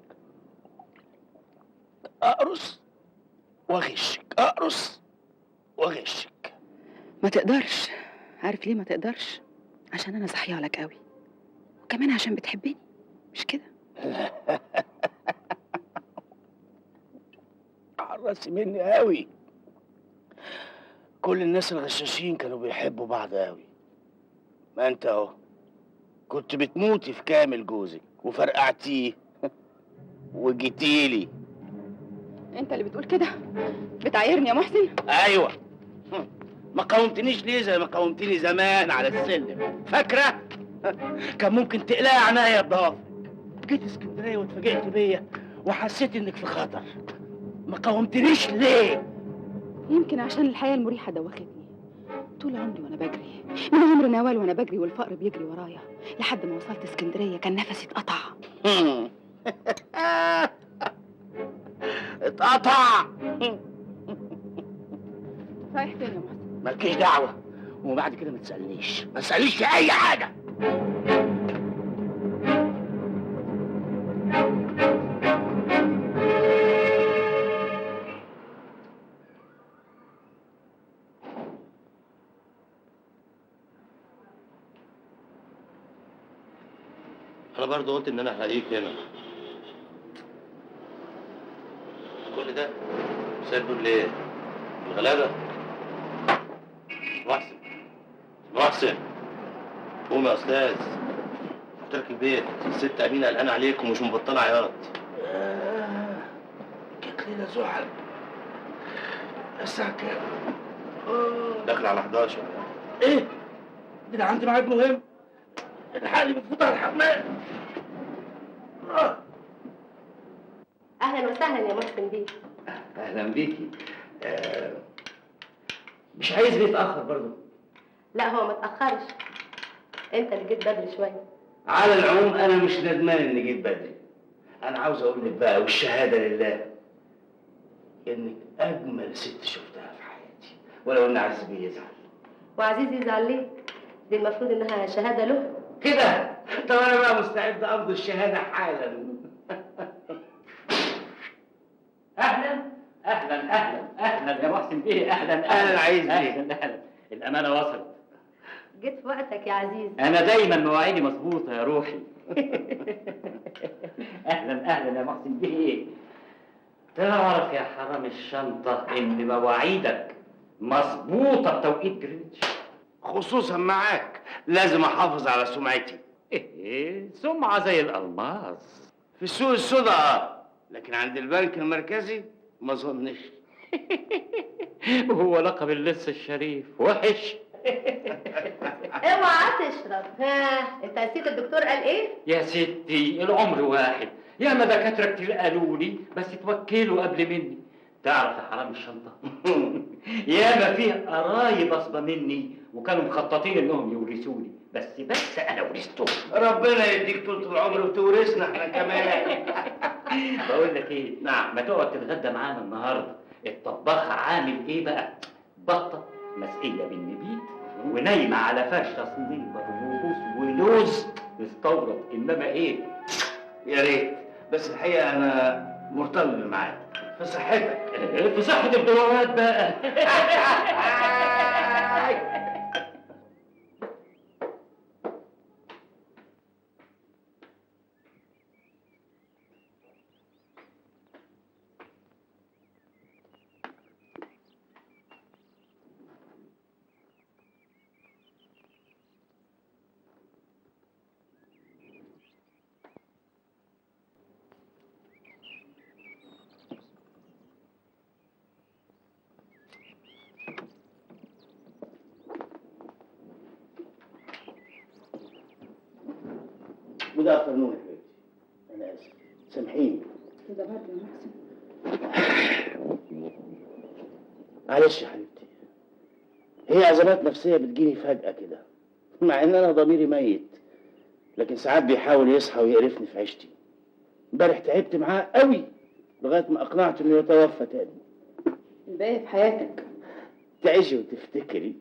اقرص واغشك، اقرص واغشك. ما تقدرش. عارف ليه ما تقدرش؟ عشان انا صحيه لك قوي، وكمان عشان بتحبني، مش كده؟ عرسي مني قوي. كل الناس الغشاشين كانوا بيحبوا بعض قوي. ما انت اهو كنت بتموتي في كامل جوزك وفرقعتيه وجيتيلي. انت اللي بتقول كده؟ بتعايرني يا محسن؟ ايوه. ما قاومتنيش ليه زي ما قاومتني زمان على السلم؟ فاكره؟ كان ممكن تقلقي عنايا بضعفك. جيت اسكندريه واتفاجئت بيا وحسيت انك في خطر. ما قاومتنيش ليه؟ يمكن عشان الحياه المريحه دوختني. طول عمري وانا بجري، من عمر نوال وانا بجري والفقر بيجري ورايا، لحد ما وصلت اسكندريه كان نفسي اتقطع. اتقطع. رايح فين يا محسن؟ مالكيش دعوه، وبعد كده ما تسالنيش في اي حاجه. انا برضه قلت ان انا هلاقيك هنا. كل ده سايب دول ليه؟ الغلابه. محسن قوم يا استاذ، قلت لك البيت الست امينه قلقانه عليك ومش مبطله عياط. جت ليله زحل. الساعه كام؟ داخل على 11. ايه؟ ده عندي ميعاد مهم. الحقني بتفوت على الحمام. اهلا وسهلا يا محسن بيه. اهلا بيكي. مش عايز نتاخر برضه. لا هو ما تاخرش، انت اللي جيت بدري شويه. على العموم انا مش ندمان اني جيت بدري. انا عاوز اقول لك بقى والشهاده لله انك اجمل ست شفتها في حياتي، ولو ان عز بيه يزعل. وعزيز يزعل ليه؟ دي المفروض انها شهاده له. كده؟ طب انا بقى مستعد امضي الشهاده حالا. اهلا اهلا اهلا اهلا يا محسن بيه. اهلا أهلاً عايز بيه. اهلا. الامانه وصلت. جيت في وقتك يا عزيز. انا دايما مواعيدي مظبوطه يا روحي. اهلا يا محسن بيه. تعرف يا حرام الشنطه ان مواعيدك مظبوطه بتوقيت جرينتش، خصوصا معاك. لازم احافظ على سمعتي. ايه سمعه زي الالماس في السوق السوداء، لكن عند البنك المركزي ما اظنش. وهو لقب اللص الشريف وحش. اوعى تشرب. ها انت نسيت الدكتور قال ايه؟ يا ستي العمر واحد، ياما دكاتره كتير قالوا لي بس توكلوا قبل مني. تعرف يا حرام الشنطه ياما فيه قرايب اصبى مني وكانوا مخططين انهم يورثوني، بس انا ورثتهم. ربنا يديك طول العمر وتورثنا احنا كمان. بقول لك ايه، نعم، ما تقعد تتغدى معانا النهارده. الطباخ عامل ايه بقى؟ بطه مسقيه بالنبيت ونايمه على فرش تصنيبه وبوس ولوز مستورد. انما ايه؟ يا ريت، بس الحقيقه انا مرتبط بالميعاد. في صحتك. في صحه الدولارات بقى. وده افترنون يا حبيبتي. انا اسف، سامحيني. كده برضه يا محسن. معلش يا حبيبتي، هي ازمات نفسيه بتجيني فجاه كده، مع ان انا ضميري ميت، لكن ساعات بيحاول يصحى ويقرفني في عيشتي. امبارح تعبت معاه قوي لغايه ما اقنعت انه يتوفى تاني. الباقي في حياتك. تعيشي وتفتكري.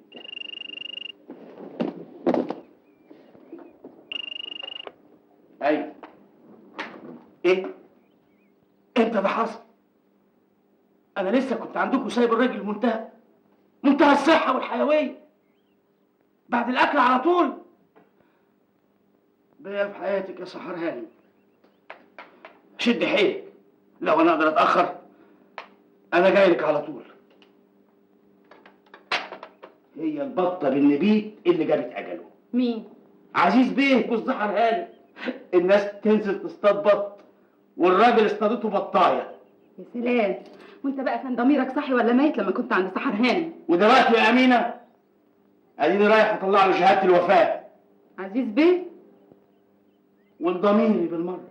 ايوه. ايه؟ امتى ده حصل؟ انا لسه كنت عندكم سايب الراجل منتهى الصحه والحيويه بعد الاكل على طول. بيا في حياتك يا سحر هانم. شد حيلك، لو انا اقدر اتاخر انا جاي لك على طول. هي البطه بالنبيت اللي جابت اجله. مين؟ عزيز بيه والسحر هانم. الناس تنزل تصطاد بط والراجل اصطادته بطايه. يا سلام، وانت بقى كان ضميرك صحي ولا ميت لما كنت عند سحر هانم؟ ودلوقتي يا امينه اديني رايح اطلع له شهاده الوفاه. عزيز بيه؟ وانضميني بالمره.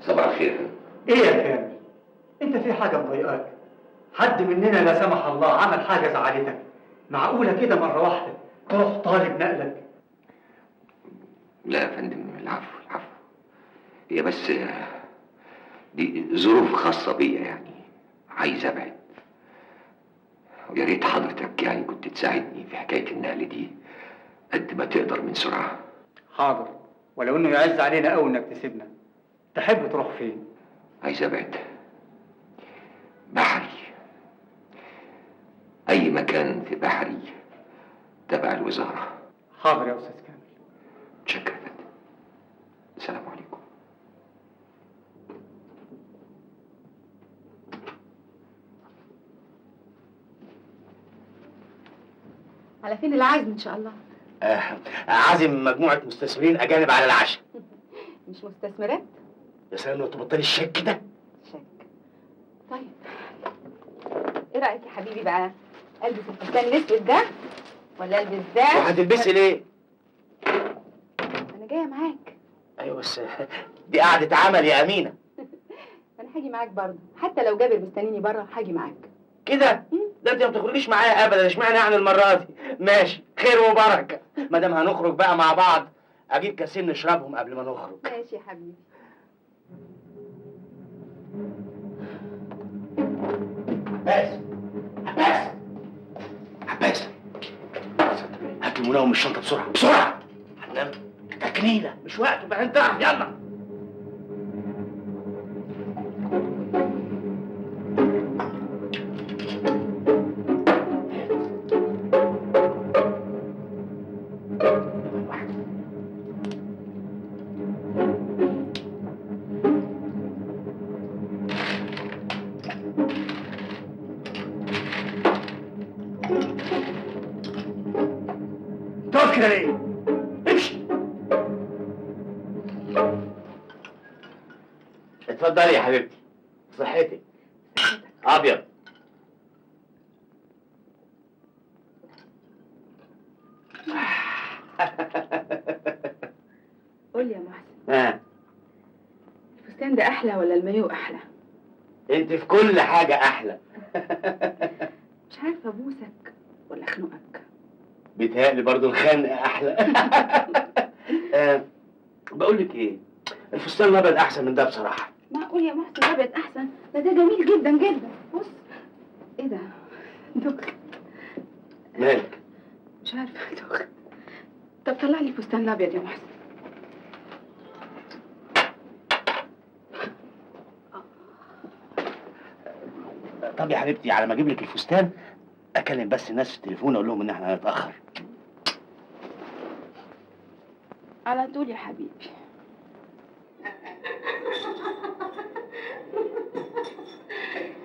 صباح الخير. ايه يا كامل؟ انت في حاجه مضايقاك؟ حد مننا لا سمح الله عمل حاجه زعلتك؟ معقوله كده مره واحده تروح طالب نقلك؟ لا يا فندم، العفو العفو. هي بس دي ظروف خاصه بيا يعني، عايز ابعد. ويا ريت حضرتك يعني كنت تساعدني في حكايه النقل دي قد ما تقدر من سرعه. حاضر، ولو انه يعز علينا قوي انك تسيبنا. تحب تروح فين؟ عايز ابعد بحري، اي مكان في بحري تبع الوزاره. حاضر يا استاذ كامل. متشكر يا فندم. السلام عليكم. على فين العزم ان شاء الله؟ عازم مجموعه مستثمرين اجانب على العشاء. مش مستثمرات؟ يا سلام لو تبطلي الشك كده. شك. طيب ايه رايك يا حبيبي بقى؟ البس الفستان الاسود ده ولا البس ده؟ وهتلبسي ليه؟ انا جايه معاك. ايوه بس دي قعده عمل يا امينه. انا هاجي معاك برضه، حتى لو جابر مستنيني بره هاجي معاك. كده؟ ده انت ما بتخرجيش معايا ابدا، اشمعنى يعني المره دي؟ ماشي، خير وبركه. ما دام هنخرج بقى مع بعض اجيب كاسين نشربهم قبل ما نخرج. ماشي يا حبيبي. عباس هات المناوم من الشنطه بسرعه بسرعه. هننام تكنيله، مش وقته بقى، انت تعرف. يلا. تقف كده ليه؟ امشي. اتفضلي يا حبيبتي. صحتك. ابيض. قول لي يا محسن، الفستان ده احلى ولا المايو احلى؟ انت في كل حاجه احلى. مش عارفه ابوسك ولا اخنقك. بيتهيألي برضه الخنقه احلى. بقول لك ايه، الفستان الابيض احسن من ده بصراحه. معقول يا محسن الابيض احسن؟ ده جميل جدا جدا. بص ايه ده؟ دك. مالك؟ مش عارفه دك. طب طلع لي الفستان الابيض يا محسن. طب يا حبيبتي على ما اجيب لك الفستان اكلم بس الناس في التليفون اقول لهم ان احنا هنتاخر. على طول يا حبيبي.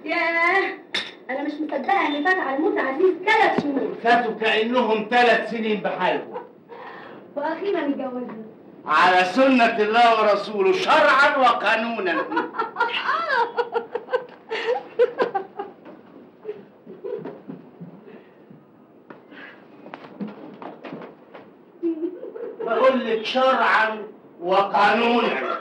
ياه، انا مش مصدقه ان فات على الموت عزيز 3 شهور فاتوا كانهم 3 سنين بحالهم، واخيرا اتجوزنا على سنه الله ورسوله شرعا وقانونا. بقول لك شرعا وقانونا.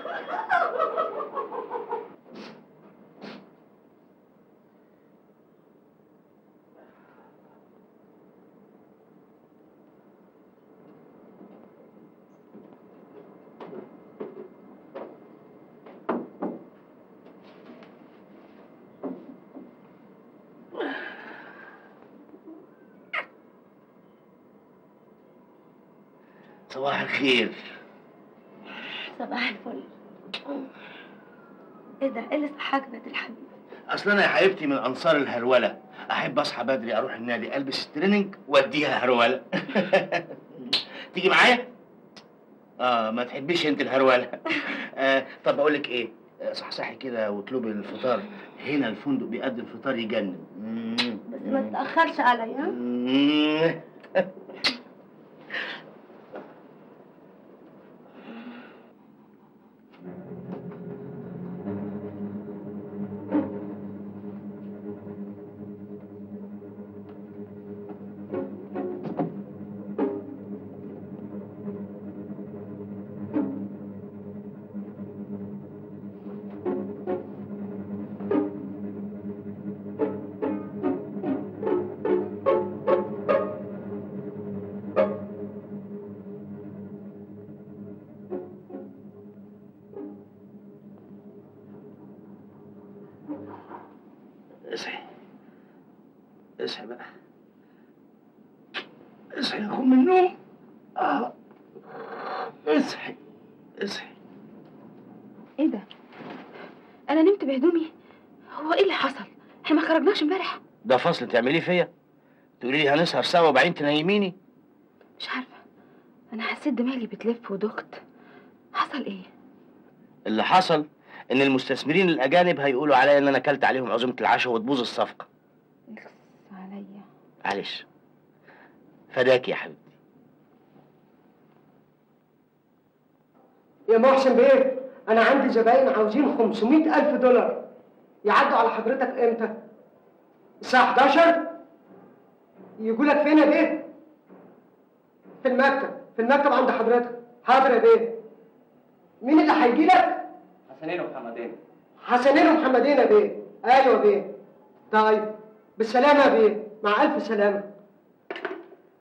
صباح الخير. صباح الفل. ايه ده؟ ايه اللي صحاك ده الحبيب؟ اصل انا يا حبيبتي من انصار الهرولة، احب اصحى بدري اروح النادي البس التريننج واديها هرولة. تيجي معايا؟ ما تحبيش انت الهرولة. طب اقول لك ايه، صحصحي كده واطلبي الفطار، هنا الفندق بيقدم فطار يجنن. بس ما تتاخرش عليا. اصحي اصحي بقى، اصحي قوم من النوم. اصحي اصحي. ايه ده؟ انا نمت بهدومي؟ هو ايه اللي حصل؟ احنا ما خرجناش امبارح. ده فصل تعمليه فيا؟ تقولي لي هنسهر سوا وبعدين تنيميني؟ مش عارفه، انا حسيت دماغي بتلف ودخت. حصل ايه؟ اللي حصل ان المستثمرين الاجانب هيقولوا عليا ان انا اكلت عليهم عزومه العشاء وتبوظ الصفقه. اخس عليا. معلش، فداك يا حبيبتي. يا محسن بيه، انا عندي زباين عاوزين 500,000 دولار. يعدوا على حضرتك امتى؟ الساعه 11 يجوا لك فين يا بيه؟ في المكتب عند حضرتك. حاضر يا بيه. مين اللي هيجي لك؟ حسنين ومحمدين. حسنين ومحمدين يا بيه. ايوه يا بيه. طيب بالسلامه يا بيه، مع الف سلامه.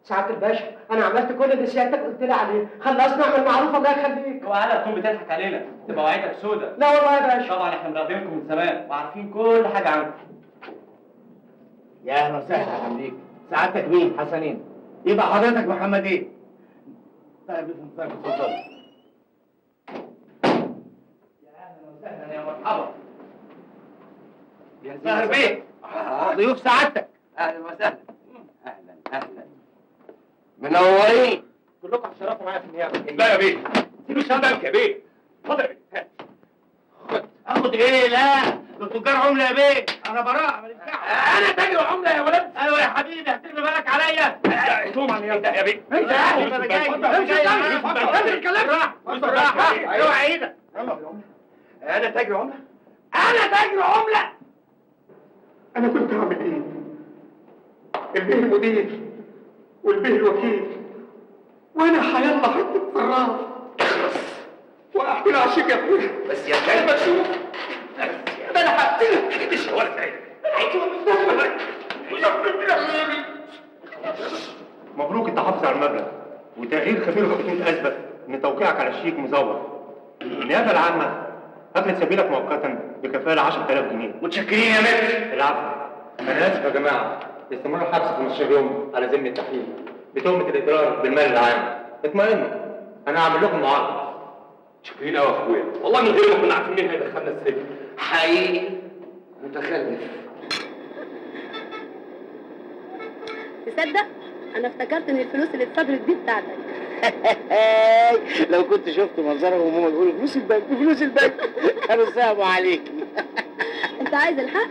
سعاده الباشا، انا عملت كل اللي سيادتك قلت لي عليه، خلصنا اعمل معروف الله يخليك. اوعى تكون بتضحك علينا، تبقى وعيتك سودة. لا والله يا باشا. طبعا احنا مراقبينكم من زمان وعارفين كل حاجه عنكم. يا اهلا وسهلا يا حمديك. سعادتك مين؟ حسنين. يبقى حضرتك محمدين. طيب اتفضل. يا اهلا وسهلا يا مرحبا. يا زهر بيه، ضيوف سعادتك. اهلا وسهلا. اهلا منورين. كلكم هتشرفوا معايا في النيابه. لا يا بيه، سيب الشباب يا بيه. اتفضل يا بيه. اخد ايه؟ لا ده تجار عمله يا بيه. انا براء ماليش دعوه. انا تاجر عمله يا ولد. ايوه يا حبيبي، هترمي بالك عليا. قوم على النيابه يا بيه. انت عارف انا جاي. اتفضل الكلام. اوعى ايدك. انا تاجر عمله. انا تاجر عمله. انا كنت هعمل ايه؟ البيه المدير والبيه الوكيل، وانا حيالله حته صراف واحمل عشيك يا اخويا. بس يا كلب شوف، ده انا هقتلك. ايش يا ولد عيب. مبروك التحافظ على المبلغ وتغيير خبير خطوط اثبت ان توقيعك على الشيك مزور. النيابه العامه اخذت سبيلك مؤقتا بكفاله 10,000 جنيه. متشكرين يا متر. العفو. انا اسف يا جماعه، استمر الحبس 15 يوم على ذمه التحقيق بتهمه الاضرار بالمال العام. اطمئنوا، انا هعمل لكم معارضه. شكرين قوي يا اخويا، والله من غير ما كنا عارفين مين هيدخلنا السجن. حقيقي متخلف. تصدق انا افتكرت ان الفلوس اللي اتصدرت دي بتاعتك. لو كنت شفت منظرهم وهم بيقولوا فلوس البنك فلوس البنك كانوا صعبوا عليك. انت عايز الحق؟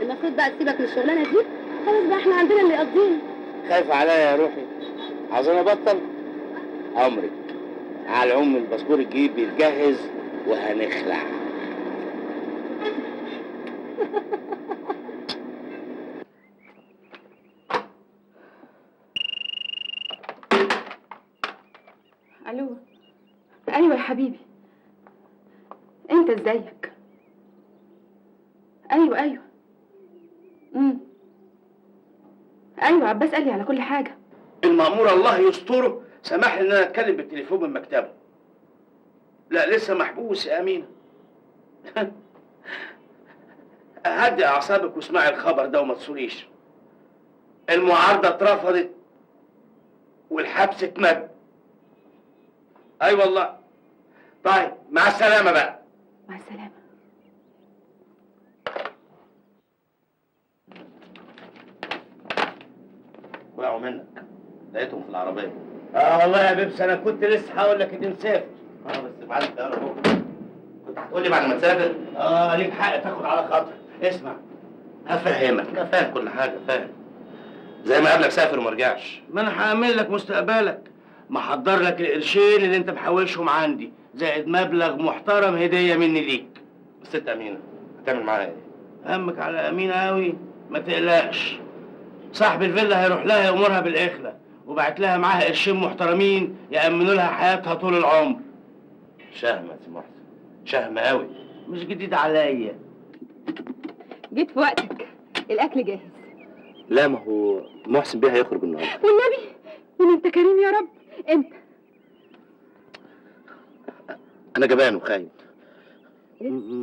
المفروض بقى تسيبك من الشغلانه دي. خلاص بقى احنا عندنا اللي يقضينا. خايف عليا يا روحي؟ عاوزاني ابطل؟ عمرك. على العموم الباسبور الجديد بيتجهز وهنخلع. الو. ايوه يا حبيبي. انت ازيك؟ ايوه. ايوه عباس قال لي على كل حاجه. المأمور الله يستره سمح لي ان انا اتكلم بالتليفون من مكتبه. لا لسه محبوس يا امينه. هدي اعصابك واسمعي الخبر ده وما تصوريش. المعارضه اترفضت والحبس اتمد. اي والله. طيب مع السلامه بقى. مع السلامه. وقعوا منك، لقيتهم في العربيه. والله يا بيبس انا كنت لسه هقول لك اني مسافر. بس بعد ده انا كنت هتقول لي بعد ما تسافر. ليك حق تاخد على خاطر. اسمع هفهمك. انا فاهم كل حاجه، فاهم. زي ما قبلك سافر وما رجعش. ما انا هأمن لك مستقبلك. محضر لك القرشين اللي انت محوشهم عندي زائد مبلغ محترم هديه مني ليك. الست امينه هتعمل معاها ايه؟ همك على امينه قوي. ما تقلقش. صاحب الفيلا هيروح لها يأمرها بالإخلة وبعت لها معاها قرشين محترمين يأمنوا لها حياتها طول العمر. شهم يا سي محسن، شهم قوي. مش جديد عليا. جيت في وقتك. الاكل جاهز. لا ما هو محسن بيه هيخرج النهارده. والنبي من انت كريم يا رب. امتى؟ انا جبان وخايف.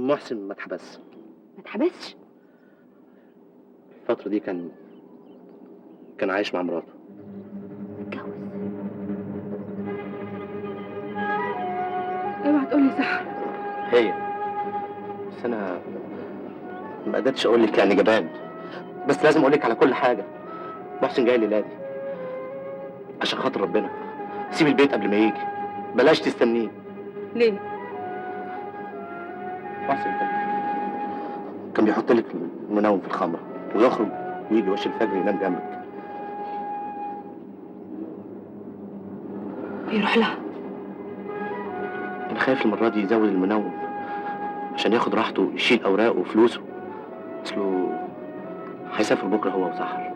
محسن ما اتحبسش. ما اتحبسش؟ الفترة دي كان عايش مع مراته. اتجوز؟ اوعى تقولي سحر. هي بس انا ما قدرتش اقول لك يعني جبان، بس لازم اقول لك على كل حاجة. محسن جاي ليلادي عشان خاطر ربنا سيب البيت قبل ما يجي، بلاش تستنيه. ليه؟ محسن كان بيحط لك المنوم في الخمرة ويخرج ويجي وش الفجر ينام جنبك. بيروح لها. انا خايف المرة دي يزود المنوم عشان ياخد راحته ويشيل اوراقه وفلوسه. اصله هيسافر بكره هو وسحر.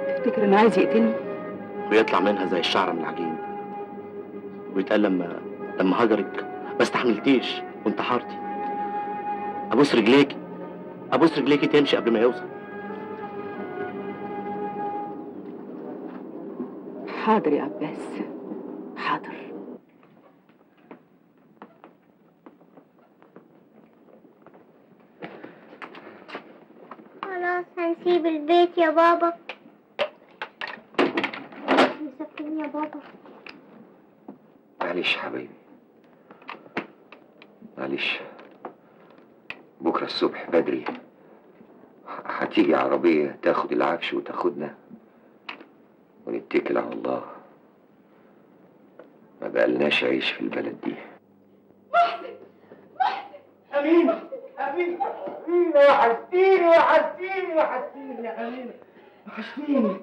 تفتكر انه عايز يقتلني؟ ويطلع منها زي الشعره من العجين. ويتقال لما هجرك ما استحملتيش وانتحرتي. ابوس رجليكي تمشي قبل ما يوصل. حاضر يا عباس، حاضر. خلاص هنسيب البيت يا بابا. مسافرين يا بابا. معلش حبيبي، معلش. بكرة الصبح بدري هتيجي عربية تاخد العفش وتاخدنا ونتكل على الله. ما بقالناش عيش في البلد دي. أمينة وحشتيني يا أمينة. وحشتيني.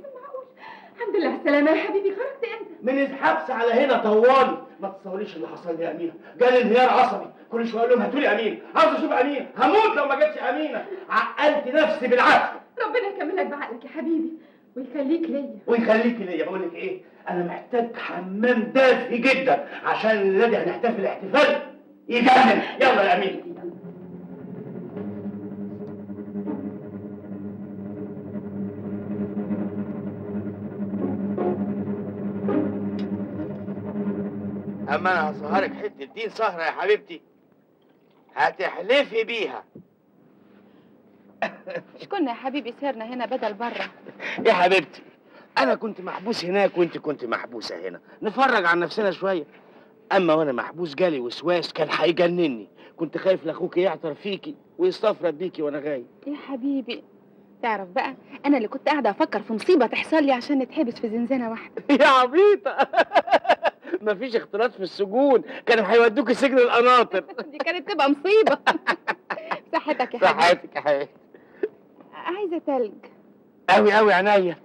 الحمد لله على السلامة يا حبيبي. خرجت امتى؟ من الحبس على هنا طوالي. ما تصوريش اللي حصل لي يا أمينة. جالي انهيار عصبي. كل شوية أقول لهم هاتوا لي أمينة، عاوز أشوف أمينة، هموت لو ما جاتش أمينة. عقلت نفسي بالعافية. ربنا يكملك بعقلك يا حبيبي ويخليك ليا. بقول لك إيه؟ أنا محتاج حمام دافي جدا عشان الذي هنحتفل احتفال يجنن. يلا يا أمينة. اما انا هسهرك حته دين سهره يا حبيبتي هتحلفي بيها. مش كنا يا حبيبي سهرنا هنا بدل بره؟ يا حبيبتي انا كنت محبوس هناك وانت كنت محبوسه هنا، نفرج عن نفسنا شويه. اما وانا محبوس جالي وسواس كان هيجنني. كنت خايف لاخوك يعثر فيكي ويستفرد بيكي وانا غايب. يا حبيبي تعرف بقى انا اللي كنت قاعده افكر في مصيبه تحصل لي عشان نتحبس في زنزانه واحده. يا عبيطه مفيش اختلاط في السجون، كانوا هيودوك سجن القناطر. دي كانت تبقى مصيبه. صحتك يا حبيبي. صحتك يا حبيبي. عايزه تلج. قوي قوي عينيا.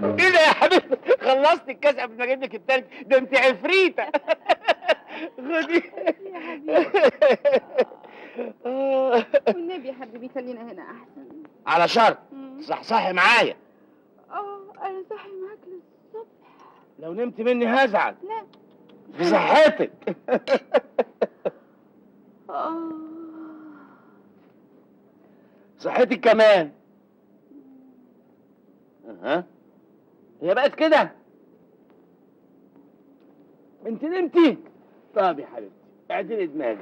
ايه ده يا حبيبي؟ خلصت الكاس قبل ما اجيب لك التلج، ده انت عفريته. خدي يا حبيبي. والنبي يا حبيبي خلينا هنا احسن. على شرط صحصحي معايا. انا صاحي معاك للصبح. لو نمت مني هزعل. لا. في صحتك. صحتك كمان. هي بقت كده. انت نمتي؟ طب يا حبيبتي اعدلي دماغك.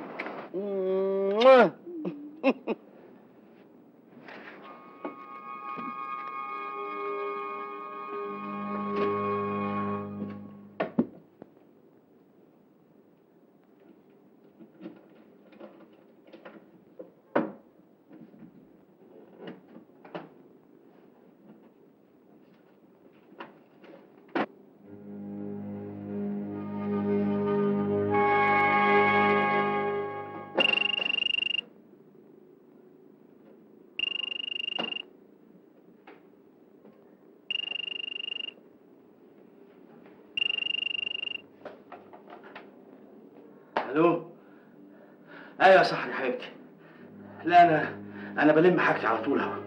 الو. ايوه يا صاحبي حبيبتي. لا انا بلم حاجتي على طول اهو.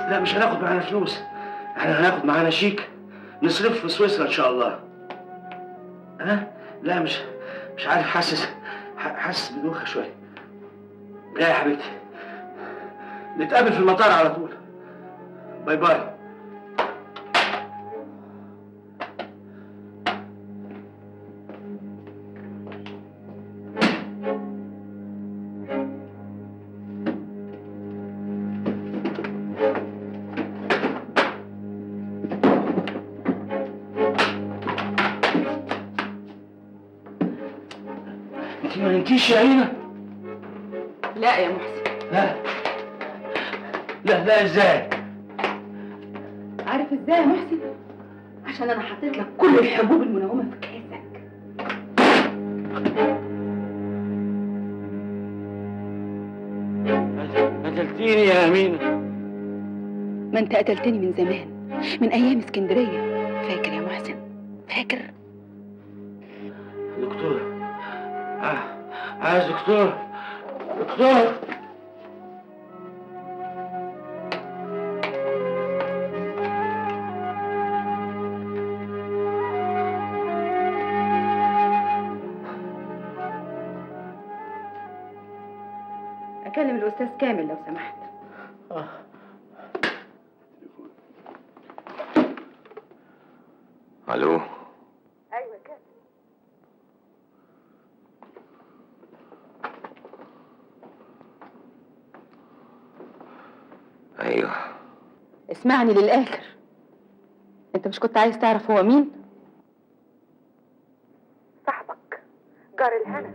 لا مش هناخد معانا فلوس، احنا هناخد معانا شيك نصرف في سويسرا ان شاء الله. لا مش عارف، حاسس بدوخه شويه. لا يا حبيبتي نتقابل في المطار على طول. باي باي. انت ما نمتيش يا عينة؟ لا يا محسن. لا ازاي؟ عارف ازاي يا محسن؟ عشان انا حطيت لك كل الحبوب المنومه في كاسك. قتلتيني يا أمينة. ما انت قتلتني من زمان، من ايام اسكندريه. فاكر يا محسن؟ فاكر؟ دكتور عايز دكتور. اكلم الاستاذ كامل لو سمحت. الو. ايوه كده. ايوه. اسمعني للاخر. انت مش كنت عايز تعرف هو مين؟ صاحبك جار الهنا.